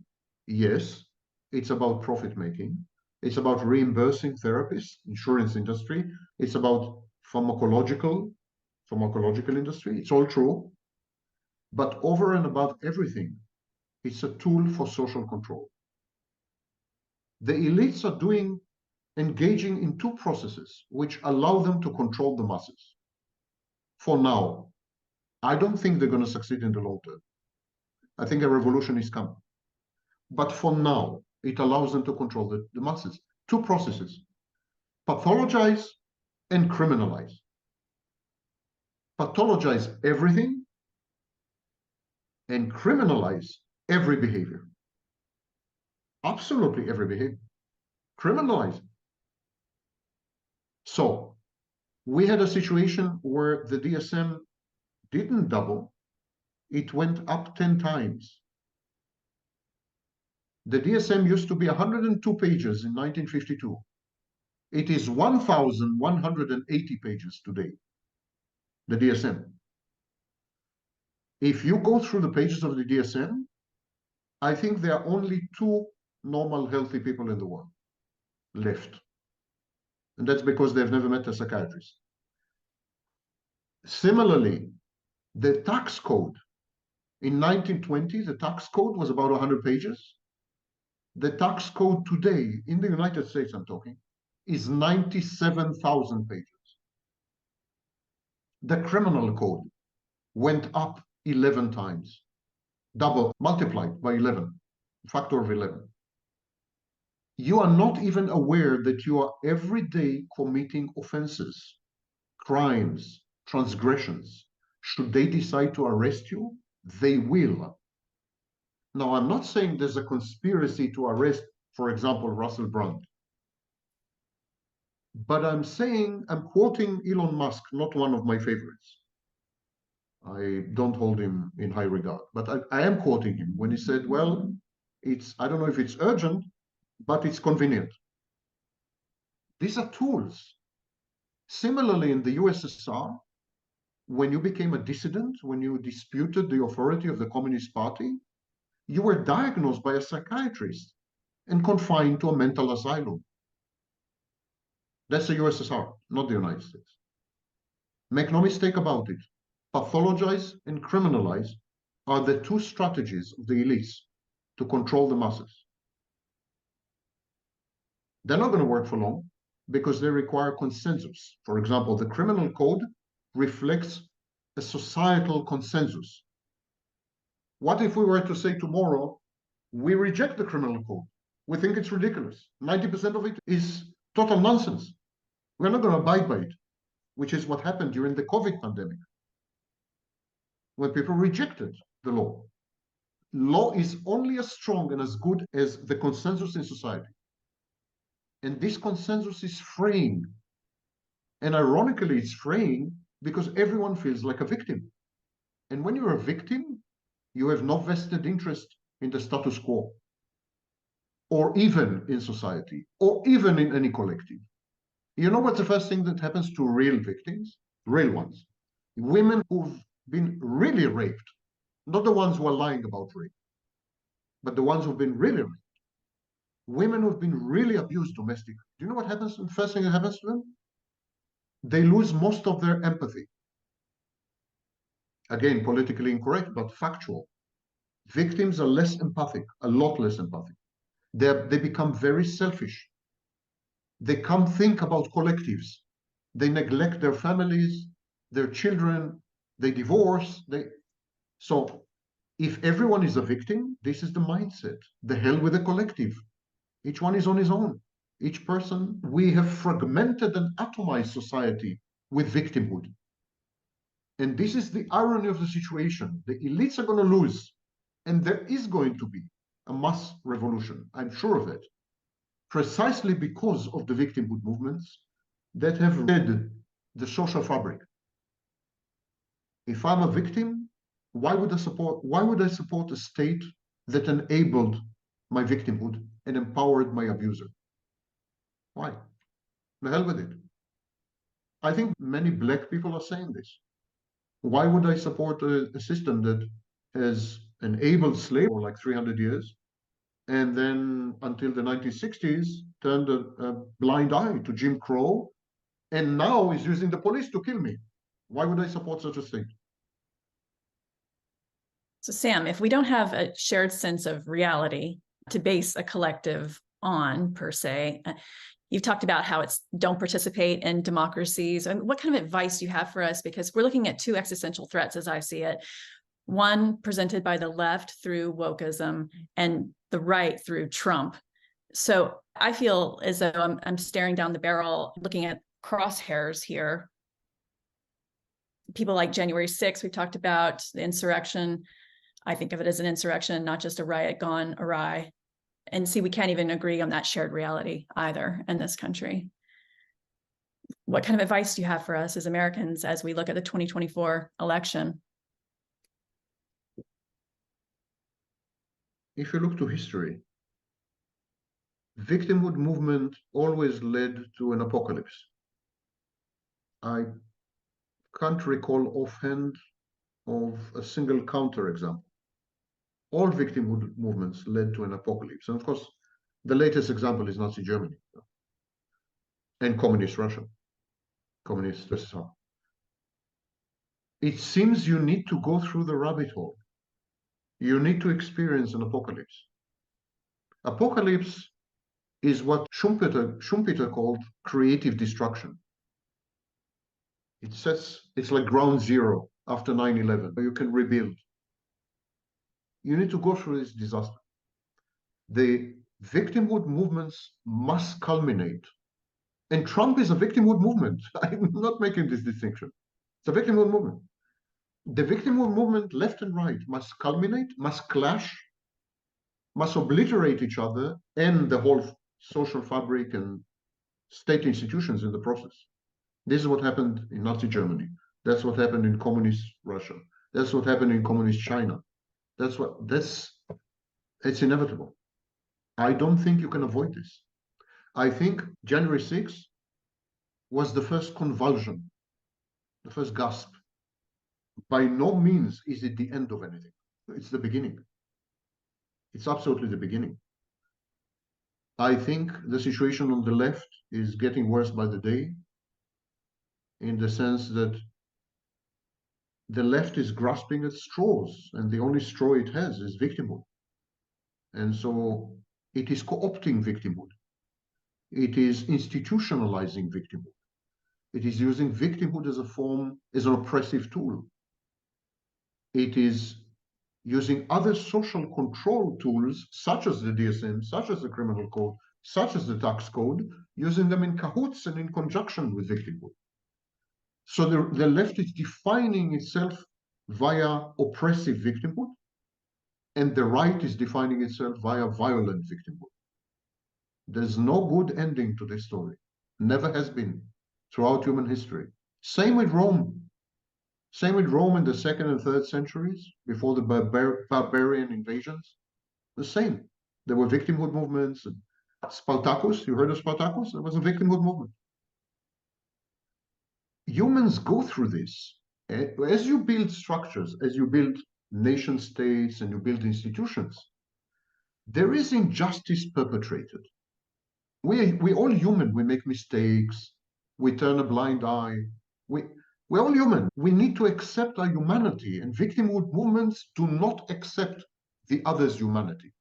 Yes, it's about profit making. It's about reimbursing therapists, insurance industry. It's about pharmacological industry. It's all true. But over and above everything, it's a tool for social control. The elites are engaging in two processes which allow them to control the masses. For now, I don't think they're going to succeed in the long term. I think a revolution is coming. But for now, it allows them to control the masses. Two processes: pathologize and criminalize. Pathologize everything and criminalize every behavior. Absolutely every behavior. Criminalize. So we had a situation where the DSM didn't double, it went up 10 times. The DSM used to be 102 pages in 1952. It is 1,180 pages today, the DSM. If you go through the pages of the DSM, I think there are only 2 normal, healthy people in the world left. And that's because they've never met a psychiatrist. Similarly, the tax code. In 1920, the tax code was about 100 pages. The tax code today, in the United States I'm talking, is 97,000 pages. The criminal code went up 11 times, double, multiplied by 11, factor of 11. You are not even aware that you are every day committing offenses, crimes, transgressions. Should they decide to arrest you, they will. Now, I'm not saying there's a conspiracy to arrest, for example, Russell Brand. But I'm quoting Elon Musk, not one of my favorites. I don't hold him in high regard, but I am quoting him when he said, well, I don't know if it's urgent, but it's convenient. These are tools. Similarly, in the USSR, when you became a dissident, when you disputed the authority of the Communist Party, you were diagnosed by a psychiatrist and confined to a mental asylum. That's the USSR, not the United States. Make no mistake about it. Pathologize and criminalize are the 2 strategies of the elites to control the masses. They're not going to work for long because they require consensus. For example, the criminal code reflects a societal consensus. What if we were to say tomorrow, we reject the criminal code? We think it's ridiculous. 90% of it is total nonsense. We're not going to abide by it, which is what happened during the COVID pandemic, when people rejected the law. Law is only as strong and as good as the consensus in society. And this consensus is fraying. And ironically, it's fraying because everyone feels like a victim. And when you're a victim, you have no vested interest in the status quo, or even in society, or even in any collective. You know what's the first thing that happens to real victims? Real ones. Women who've been really raped, not the ones who are lying about rape, but the ones who've been really raped. Women who've been really abused domestically. Do you know what happens? The first thing that happens to them? They lose most of their empathy. Again, politically incorrect, but factual. Victims are less empathic, a lot less empathic. They become very selfish. They can't think about collectives. They neglect their families, their children, they divorce. So if everyone is a victim, this is the mindset. The hell with the collective. Each one is on his own. Each person, we have fragmented and atomized society with victimhood. And this is the irony of the situation. The elites are going to lose, and there is going to be a mass revolution. I'm sure of it, precisely because of the victimhood movements that have led the social fabric. If I'm a victim, why would I support a state that enabled my victimhood and empowered my abuser? Why? The hell with it. I think many Black people are saying this. Why would I support a system that has enabled slavery for like 300 years and then until the 1960s turned a blind eye to Jim Crow and now is using the police to kill me? Why would I support such a state? So Sam, if we don't have a shared sense of reality to base a collective on, per se, You've talked about how it's don't participate in democracies. And what kind of advice do you have for us? Because we're looking at two existential threats as I see it. One presented by the left through wokeism and the right through Trump. So I feel as though I'm staring down the barrel, looking at crosshairs here. People like January 6th, we talked about the insurrection. I think of it as an insurrection, not just a riot gone awry. And see, we can't even agree on that shared reality either in this country. What kind of advice do you have for us as Americans as we look at the 2024 election? If you look to history, victimhood movement always led to an apocalypse. I can't recall offhand of a single counterexample. All victimhood movements led to an apocalypse. And of course, the latest example is Nazi Germany and communist Russia, communist USSR. It seems you need to go through the rabbit hole. You need to experience an apocalypse. Apocalypse is what Schumpeter called creative destruction. It's like ground zero after 9/11. You can rebuild. You need to go through this disaster. The victimhood movements must culminate. And Trump is a victimhood movement. I'm not making this distinction. It's a victimhood movement. The victimhood movement, left and right, must culminate, must clash, must obliterate each other and the whole social fabric and state institutions in the process. This is what happened in Nazi Germany. That's what happened in communist Russia. That's what happened in communist China. It's inevitable. I don't think you can avoid this. I think January 6th was the first convulsion, the first gasp. By no means is it the end of anything. It's the beginning. It's absolutely the beginning. I think the situation on the left is getting worse by the day, in the sense that the left is grasping at straws, and the only straw it has is victimhood. And so it is co-opting victimhood. It is institutionalizing victimhood. It is using victimhood as an oppressive tool. It is using other social control tools, such as the DSM, such as the criminal code, such as the tax code, using them in cahoots and in conjunction with victimhood. So the left is defining itself via oppressive victimhood, and the right is defining itself via violent victimhood. There's no good ending to this story. Never has been throughout human history. Same with Rome. Same with Rome in the 2nd and 3rd centuries, before the barbarian invasions. The same. There were victimhood movements. Spartacus, you heard of Spartacus? There was a victimhood movement. Humans go through this. As you build structures, as you build nation states and you build institutions, there is injustice perpetrated. We all human. We make mistakes. We turn a blind eye. We're all human. We need to accept our humanity, and victimhood movements do not accept the other's humanity.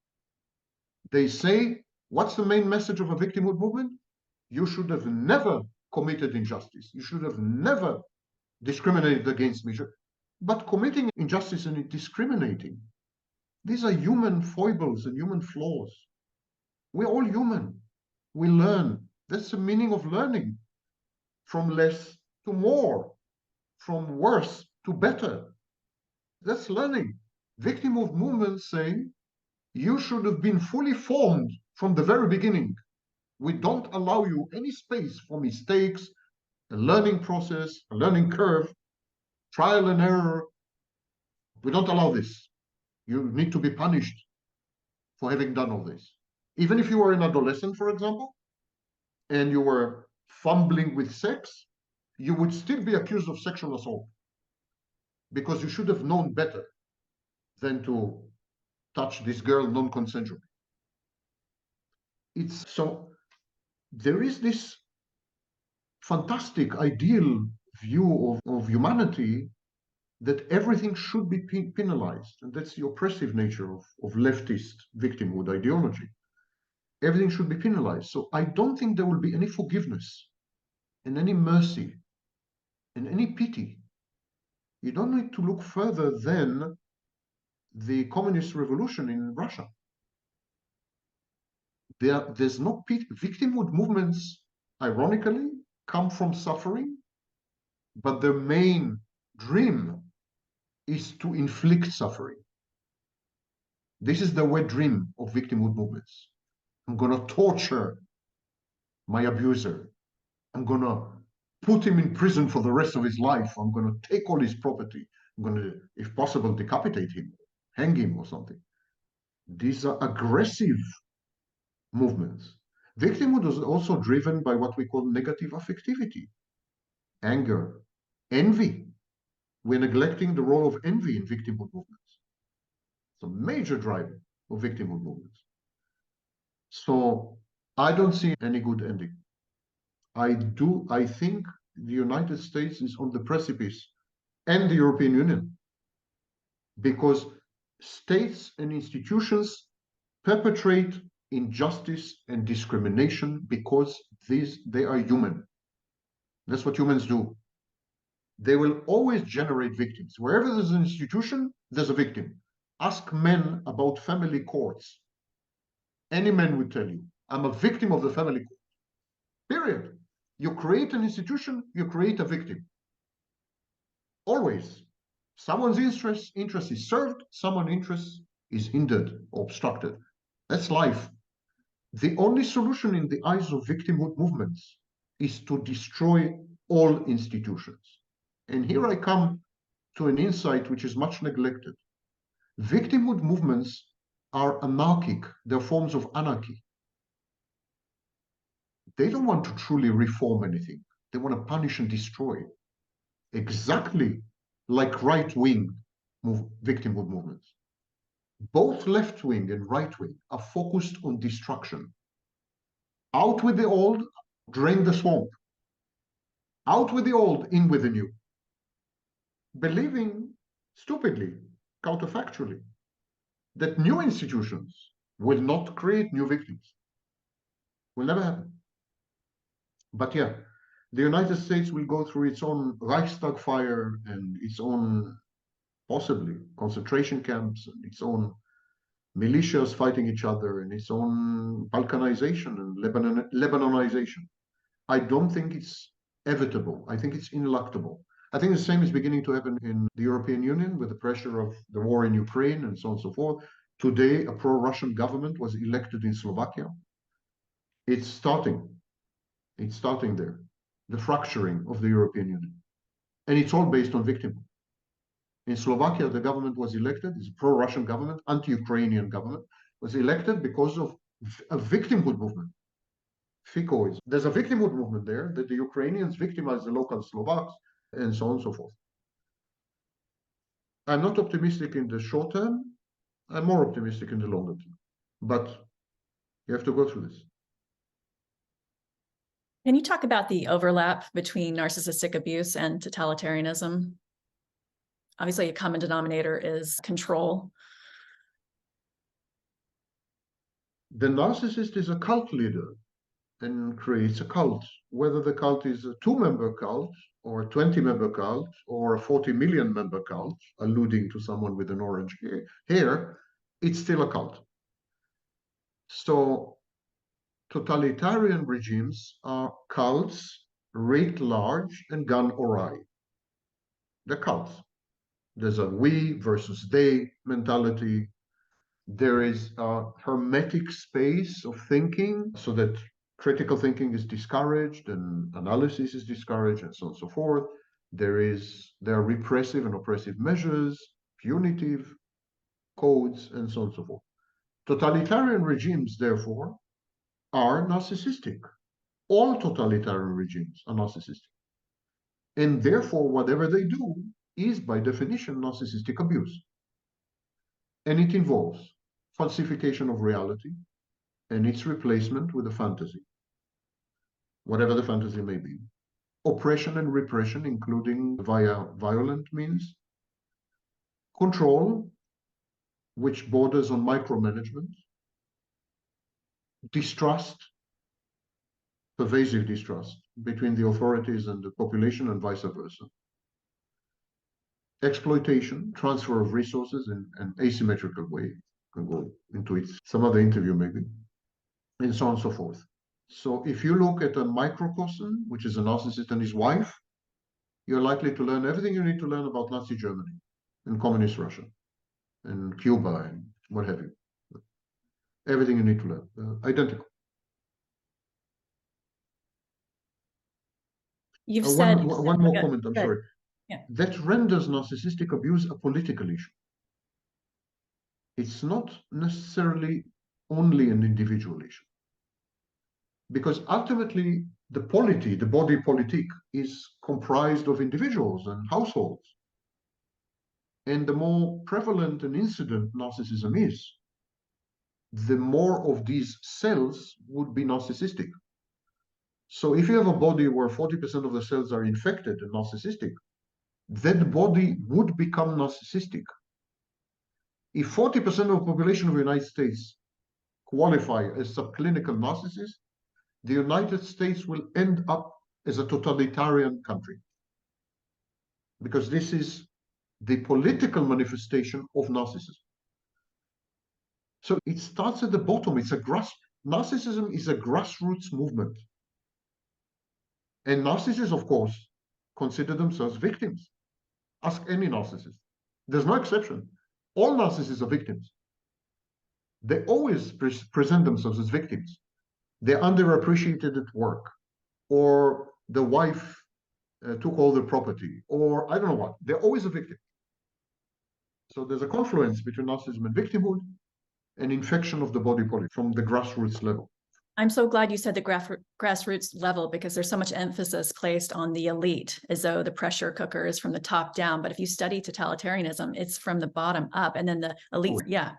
They say, what's the main message of a victimhood movement? You should have never committed injustice. You should have never discriminated against me. But committing injustice and discriminating, these are human foibles and human flaws. We're all human. We learn. That's the meaning of learning. From less to more. From worse to better. That's learning. Victimhood movements say you should have been fully formed from the very beginning. We don't allow you any space for mistakes, a learning process, a learning curve, trial and error. We don't allow this. You need to be punished for having done all this. Even if you were an adolescent, for example, and you were fumbling with sex, you would still be accused of sexual assault, because you should have known better than to touch this girl non-consensually. So there is this fantastic ideal view of humanity that everything should be penalized, and that's the oppressive nature of leftist victimhood ideology. everything should be penalized. So I don't think there will be any forgiveness and any mercy and any pity. You don't need to look further than the communist revolution in Russia. There's no pity. Victimhood movements, ironically, come from suffering, but their main dream is to inflict suffering. This is the wet dream of victimhood movements. I'm going to torture my abuser. I'm going to put him in prison for the rest of his life. I'm going to take all his property. I'm going to, if possible, decapitate him, hang him or something. These are aggressive movements. Victimhood is also driven by what we call negative affectivity, anger, envy. We're neglecting the role of envy in victimhood movements. It's a major driver of victimhood movements. So I don't see any good ending. I think the United States is on the precipice, and the European Union, because states and institutions perpetrate injustice and discrimination because they are human. That's what humans do. They will always generate victims. Wherever there's an institution, there's a victim. Ask men about family courts. Any man would tell you, I'm a victim of the family court. Period. You create an institution, you create a victim. Always. Someone's interest is served, someone's interest is hindered or obstructed. That's life. The only solution in the eyes of victimhood movements is to destroy all institutions. And here I come to an insight which is much neglected. Victimhood movements are anarchic, they're forms of anarchy. They don't want to truly reform anything. They want to punish and destroy. Exactly like right-wing victimhood movements. Both left-wing and right-wing are focused on destruction. Out with the old, drain the swamp. Out with the old, in with the new. Believing stupidly, counterfactually, that new institutions will not create new victims. Will never happen. But yeah, the United States will go through its own Reichstag fire and its own, possibly, concentration camps and its own militias fighting each other and its own Balkanization and Lebanonization. I don't think it's evitable. I think it's ineluctable. I think the same is beginning to happen in the European Union with the pressure of the war in Ukraine and so on and so forth. Today, a pro-Russian government was elected in Slovakia. It's starting. It's starting there. The fracturing of the European Union. And it's all based on victimhood. In Slovakia, the government was elected, it's a pro-Russian government, anti-Ukrainian government, was elected because of a victimhood movement. FICO is. There's a victimhood movement there that the Ukrainians victimize the local Slovaks and so on and so forth. I'm not optimistic in the short term. I'm more optimistic in the longer term. But you have to go through this. Can you talk about the overlap between narcissistic abuse and totalitarianism? Obviously, a common denominator is control. The narcissist is a cult leader and creates a cult. Whether the cult is a 2-member cult or a 20-member cult or a 40 million member cult, alluding to someone with an orange hair, it's still a cult. So totalitarian regimes are cults writ large and gone awry. They're cults. There's a we versus they mentality. There is a hermetic space of thinking so that critical thinking is discouraged and analysis is discouraged and so on and so forth. There are repressive and oppressive measures, punitive codes, and so on and so forth. Totalitarian regimes, therefore, are narcissistic. All totalitarian regimes are narcissistic. And therefore, whatever they do is, by definition, narcissistic abuse. And it involves falsification of reality and its replacement with a fantasy, whatever the fantasy may be. Oppression and repression, including via violent means. Control, which borders on micromanagement. distrust, pervasive distrust between the authorities and the population and vice versa. Exploitation, transfer of resources in an asymmetrical way. Can go into it some other interview maybe, and so on and so forth. So if you look at a microcosm, which is a narcissist and his wife, you're likely to learn everything you need to learn about Nazi Germany and communist Russia and Cuba and what have you. Everything you need to learn, identical. You've said one more comment, I'm sorry. Yeah. That renders narcissistic abuse a political issue. It's not necessarily only an individual issue. Because ultimately, the polity, the body politic, is comprised of individuals and households. And the more prevalent and incident narcissism is, the more of these cells would be narcissistic. So if you have a body where 40% of the cells are infected and narcissistic, that body would become narcissistic. If 40% of the population of the United States qualify as subclinical narcissists, the United States will end up as a totalitarian country. Because this is the political manifestation of narcissism. So it starts at the bottom. Narcissism is a grassroots movement. And narcissists, of course, consider themselves victims. Ask any narcissist. There's no exception. All narcissists are victims. They always present themselves as victims. They're underappreciated at work, or the wife took all the property, or I don't know what. They're always a victim. So there's a confluence between narcissism and victimhood, and infection of the body politic from the grassroots level. I'm so glad you said the grassroots level, because there's so much emphasis placed on the elite, as though the pressure cooker is from the top down. But if you study totalitarianism, it's from the bottom up, and then the elite. Oh, yeah.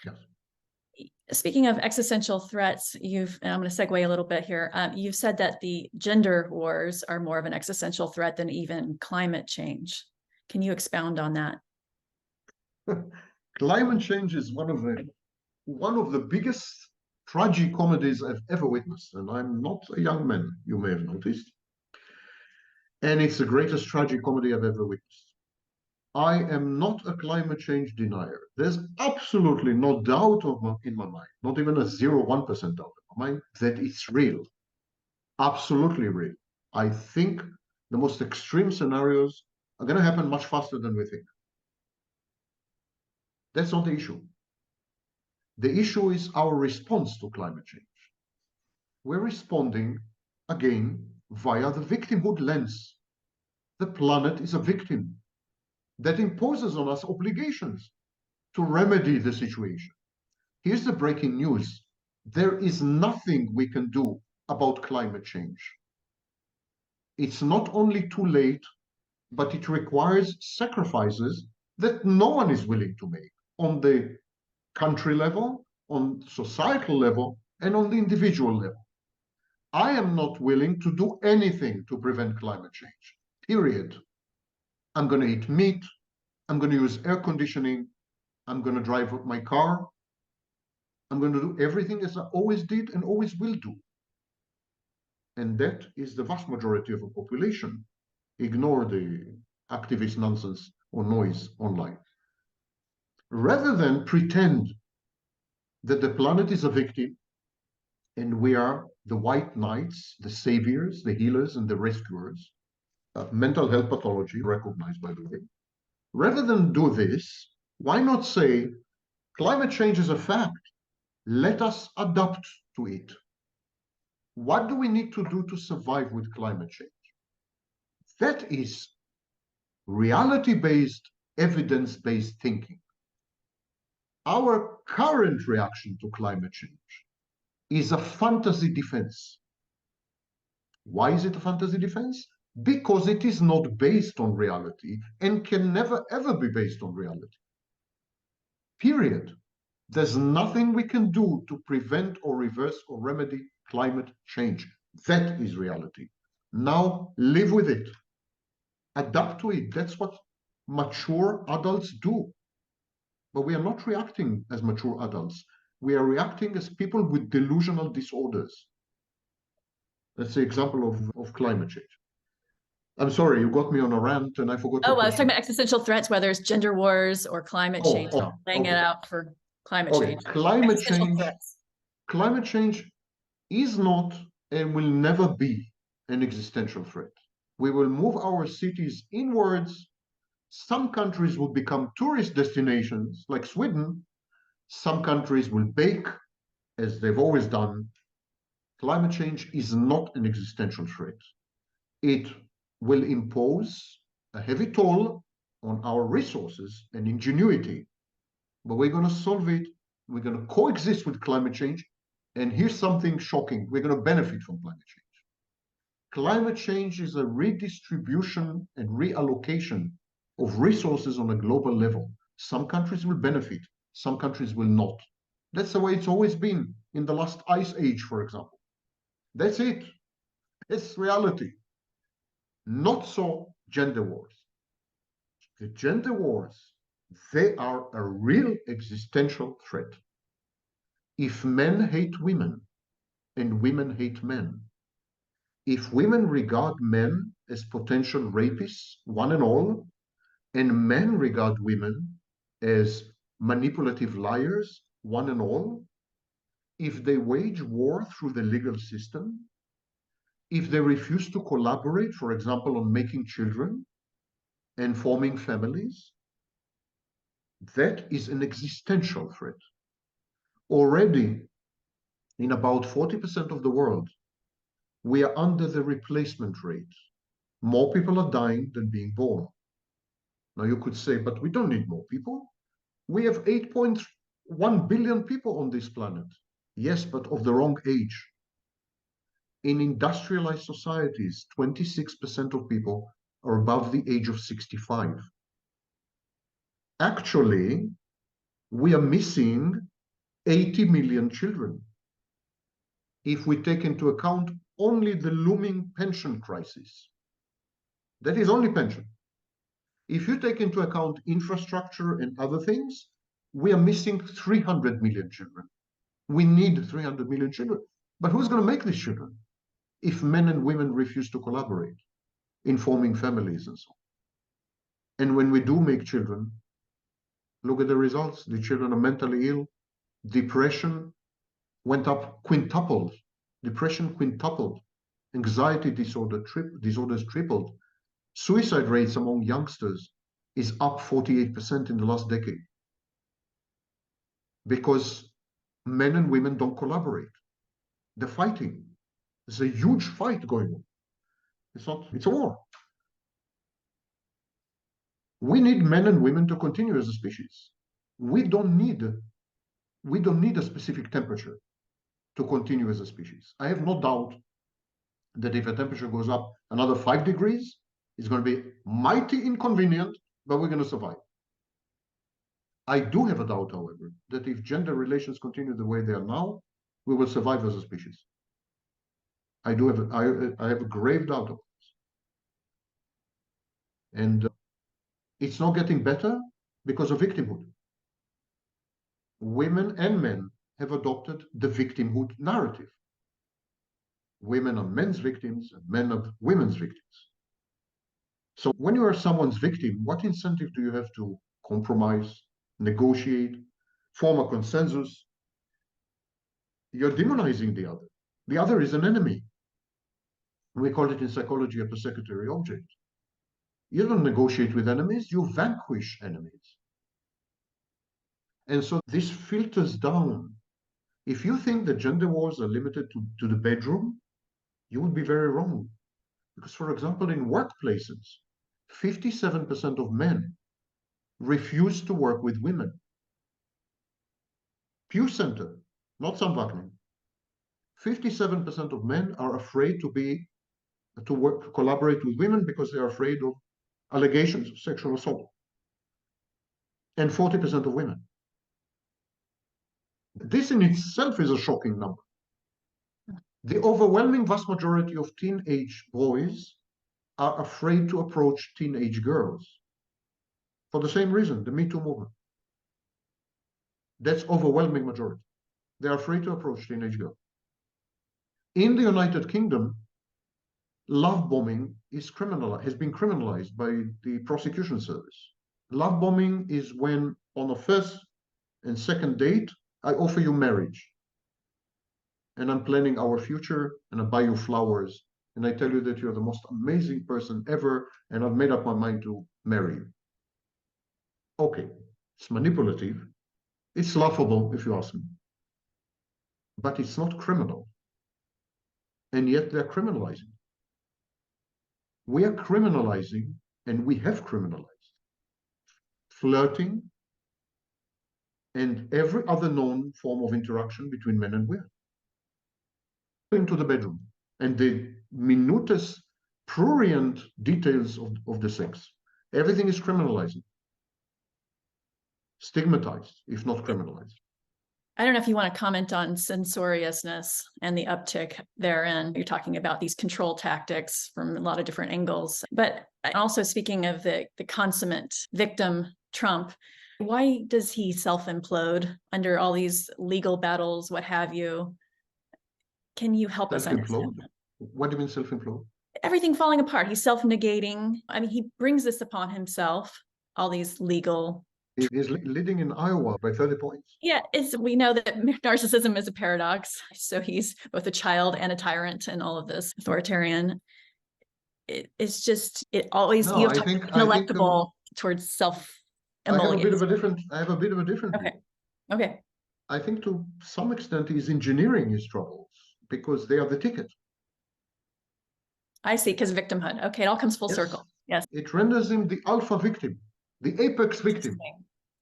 Yes. Speaking of existential threats, and I'm going to segue a little bit here. You've said that the gender wars are more of an existential threat than even climate change. Can you expound on that? Climate change is one of the biggest tragicomedies I've ever witnessed, and I'm not a young man, you may have noticed. And it's the greatest tragicomedy I've ever witnessed. I am not a climate change denier. There's absolutely no doubt in my mind, not even a 0.1% doubt in my mind, that it's real. Absolutely real. I think the most extreme scenarios are going to happen much faster than we think. That's not the issue. The issue is our response to climate change. We're responding, again, via the victimhood lens. The planet is a victim that imposes on us obligations to remedy the situation. Here's the breaking news. There is nothing we can do about climate change. It's not only too late, but it requires sacrifices that no one is willing to make on the country level, on societal level, and on the individual level. I am not willing to do anything to prevent climate change, period. I'm going to eat meat. I'm going to use air conditioning. I'm going to drive my car. I'm going to do everything as I always did and always will do. And that is the vast majority of the population. Ignore the activist nonsense or noise online. Rather than pretend that the planet is a victim and we are the white knights, the saviors, the healers, and the rescuers, mental health pathology recognized, by the way. Rather than do this, why not say climate change is a fact? Let us adapt to it. What do we need to do to survive with climate change? That is reality-based, evidence-based thinking. Our current reaction to climate change is a fantasy defense. Why is it a fantasy defense? Because it is not based on reality and can never ever be based on reality. Period. There's nothing we can do to prevent or reverse or remedy climate change. That is reality. Now live with it. Adapt to it. That's what mature adults do. But we are not reacting as mature adults. We are reacting as people with delusional disorders. That's the example of climate change. I'm sorry, you got me on a rant and I forgot your Oh, well, I was talking question. about existential threats, whether it's gender wars or climate change, laying it out for climate change. Climate Existential change, threats. climate change is not and will never be an existential threat. We will move our cities inwards. Some countries will become tourist destinations like Sweden. Some countries will bake, as they've always done. Climate change is not an existential threat. It will impose a heavy toll on our resources and ingenuity, but we're going to solve it. We're going to coexist with climate change. And here's something shocking. We're going to benefit from climate change. Climate change is a redistribution and reallocation of resources on a global level. Some countries will benefit, some countries will not. That's the way it's always been in the last ice age, for example. That's it. It's reality. Not so gender wars. The gender wars, they are a real existential threat. If men hate women and women hate men, if women regard men as potential rapists, one and all, and men regard women as manipulative liars, one and all, if they wage war through the legal system, if they refuse to collaborate, for example, on making children and forming families, that is an existential threat. Already, in about 40% of the world, we are under the replacement rate. More people are dying than being born. Now you could say, but we don't need more people. We have 8.1 billion people on this planet. Yes, but of the wrong age. In industrialized societies, 26% of people are above the age of 65. Actually, we are missing 80 million children if we take into account only the looming pension crisis. That is only pension. If you take into account infrastructure and other things, we are missing 300 million children. We need 300 million children. But who's going to make these children if men and women refuse to collaborate in forming families and so on? And when we do make children, look at the results. The children are mentally ill. Depression went up, quintupled. Depression quintupled. Anxiety disorders tripled. Suicide rates among youngsters is up 48% in the last decade because men and women don't collaborate. They're fighting. There's a huge fight going on. It's a war. We need men and women to continue as a species. We don't need a specific temperature to continue as a species. I have no doubt that if a temperature goes up another 5 degrees, it's going to be mighty inconvenient, but we're going to survive. I do have a doubt, however, that if gender relations continue the way they are now, we will survive as a species. I have a grave doubt of this. And it's not getting better because of victimhood. Women and men have adopted the victimhood narrative. Women are men's victims and men are women's victims. So when you are someone's victim, what incentive do you have to compromise, negotiate, form a consensus? You're demonizing the other. The other is an enemy. We call it in psychology a persecutory object. You don't negotiate with enemies, you vanquish enemies. And so this filters down. If you think that gender wars are limited to the bedroom, you would be very wrong. Because, for example, in workplaces, 57% of men refuse to work with women. Pew Center, not some Vaknin. 57% of men are afraid to collaborate with women because they are afraid of allegations of sexual assault. And 40% of women. This in itself is a shocking number. The overwhelming vast majority of teenage boys are afraid to approach teenage girls for the same reason, the Me Too movement. That's overwhelming majority. they are free to approach teenage girls. In the United Kingdom, love bombing is has been criminalized by the prosecution service. Love bombing is when on a first and second date, I offer you marriage. And I'm planning our future, and I buy you flowers, and I tell you that you're the most amazing person ever, and I've made up my mind to marry you. Okay, it's manipulative. It's laughable, if you ask me. But it's not criminal. And yet they're criminalizing. We are criminalizing, and we have criminalized flirting and every other known form of interaction between men and women into the bedroom, and the minutest, prurient details of the sex. Everything is criminalized, stigmatized, if not criminalized. I don't know if you want to comment on censoriousness and the uptick therein. You're talking about these control tactics from a lot of different angles. But also speaking of the consummate victim, Trump, why does he self-implode under all these legal battles, what have you? Can you help us understand that? What do you mean self-implode? Everything falling apart. He's self-negating. I mean, he brings this upon himself, all these legal. He's leading in Iowa by 30 points. Yeah, we know that narcissism is a paradox. So he's both a child and a tyrant and all of this authoritarian. It's just, it always, no, you have ineluctable towards self-emulation. I have a bit of a different view. Okay. I think to some extent he's engineering his troubles because they are the ticket. I see, because victimhood. Okay, it all comes full circle. Yes. It renders him the alpha victim, the apex victim.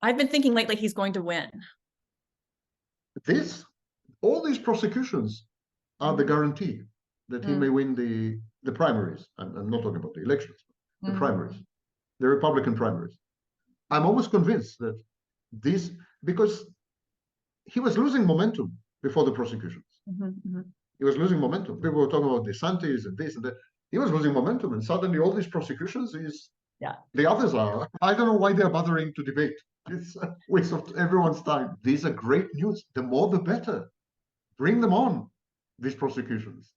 I've been thinking lately he's going to win. All these prosecutions are the guarantee that he may win the primaries. I'm not talking about the elections, the primaries, the Republican primaries. I'm almost convinced that because he was losing momentum before the prosecutions. He was losing momentum. People were talking about DeSantis and this and that. He was losing momentum, and suddenly all these prosecutions the others are. I don't know why they're bothering to debate. It's a waste of everyone's time. These are great news. The more, the better. Bring them on, these prosecutions.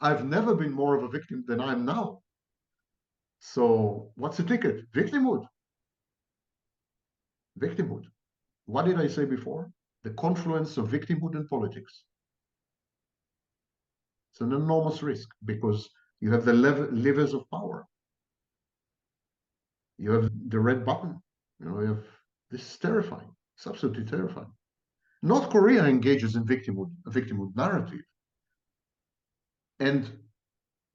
I've never been more of a victim than I am now. So what's the ticket? Victimhood. Victimhood. What did I say before? The confluence of victimhood and politics. It's an enormous risk because you have the levers of power. You have the red button. This is terrifying. It's absolutely terrifying. North Korea engages in a victimhood narrative. And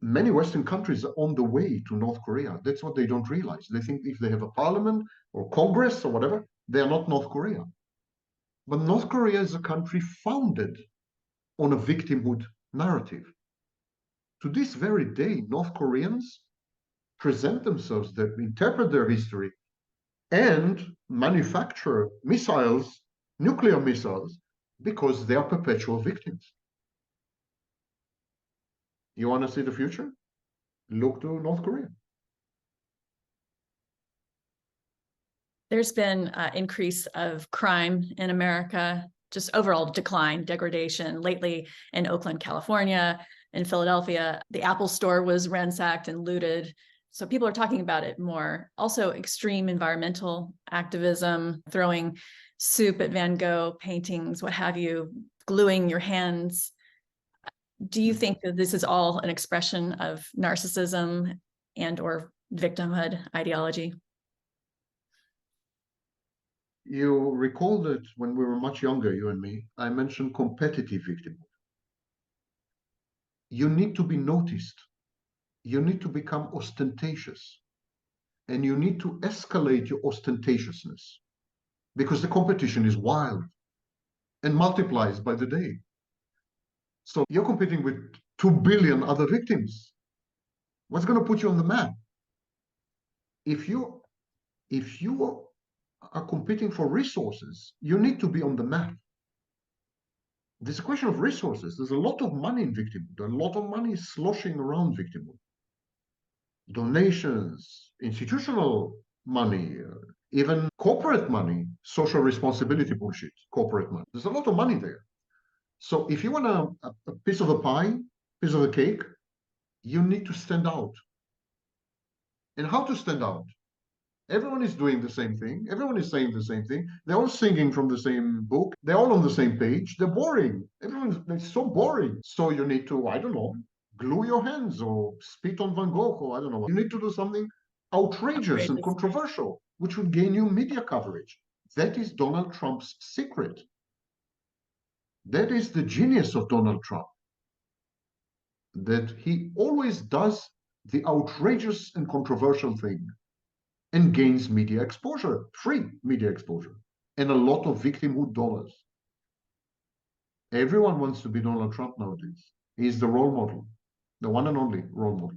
many Western countries are on the way to North Korea. That's what they don't realize. They think if they have a parliament or Congress or whatever, they are not North Korea. But North Korea is a country founded on a victimhood narrative. To this very day, North Koreans present themselves, that interpret their history and manufacture missiles, nuclear missiles, because they are perpetual victims. You want to see the future? Look to North Korea. There's been an increase of crime in America, just overall decline, degradation. Lately in Oakland, California, in Philadelphia, the Apple store was ransacked and looted. So people are talking about it more. Also, extreme environmental activism, throwing soup at Van Gogh paintings, what have you, gluing your hands. Do you think that this is all an expression of narcissism and or victimhood ideology? You recall that when we were much younger, you and me, I mentioned competitive victimhood. You need to be noticed. You need to become ostentatious. And you need to escalate your ostentatiousness because the competition is wild and multiplies by the day. So you're competing with 2 billion other victims. What's going to put you on the map? If you are competing for resources, you need to be on the map. This is a question of resources. There's a lot of money in victimhood. A lot of money is sloshing around victimhood. Donations, institutional money, even corporate money, social responsibility bullshit, corporate money. There's a lot of money there. So if you want a piece of a pie, piece of a cake, you need to stand out. And how to stand out? Everyone is doing the same thing. Everyone is saying the same thing. They're all singing from the same book. They're all on the same page. They're boring. It's so boring. So you need to, I don't know, glue your hands or spit on Van Gogh or I don't know. You need to do something outrageous and controversial, which would gain you media coverage. That is Donald Trump's secret. That is the genius of Donald Trump. That he always does the outrageous and controversial thing and gains media exposure, free media exposure, and a lot of victimhood dollars. Everyone wants to be Donald Trump nowadays. He's the role model, the one and only role model.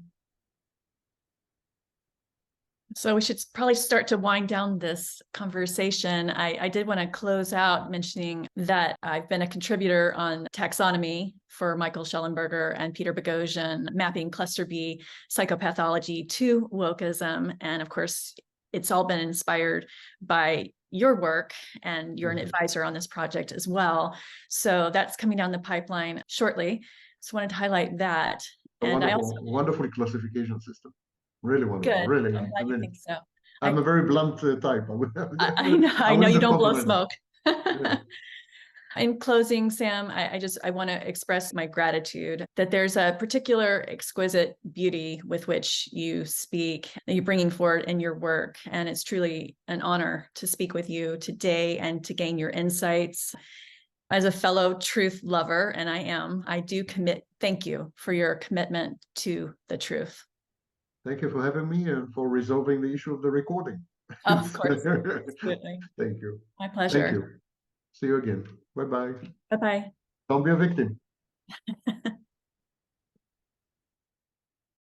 So we should probably start to wind down this conversation. I did want to close out mentioning that I've been a contributor on taxonomy for Michael Schellenberger and Peter Boghossian, mapping cluster B psychopathology to wokeism. And of course, it's all been inspired by your work, and you're an advisor on this project as well. So that's coming down the pipeline shortly. So wanted to highlight that. And I also wonderful classification system. Really wonderful. Good. Really, I'm glad you think so. I'm a very blunt type. I know you don't blow smoke. In closing, Sam, I want to express my gratitude that there's a particular exquisite beauty with which you speak, that you're bringing forward in your work. And it's truly an honor to speak with you today and to gain your insights. As a fellow truth lover, and I do commit, thank you for your commitment to the truth. Thank you for having me and for resolving the issue of the recording. Oh, of course. Absolutely. Thank you. My pleasure. Thank you. See you again. Bye-bye. Bye-bye. Don't be a victim.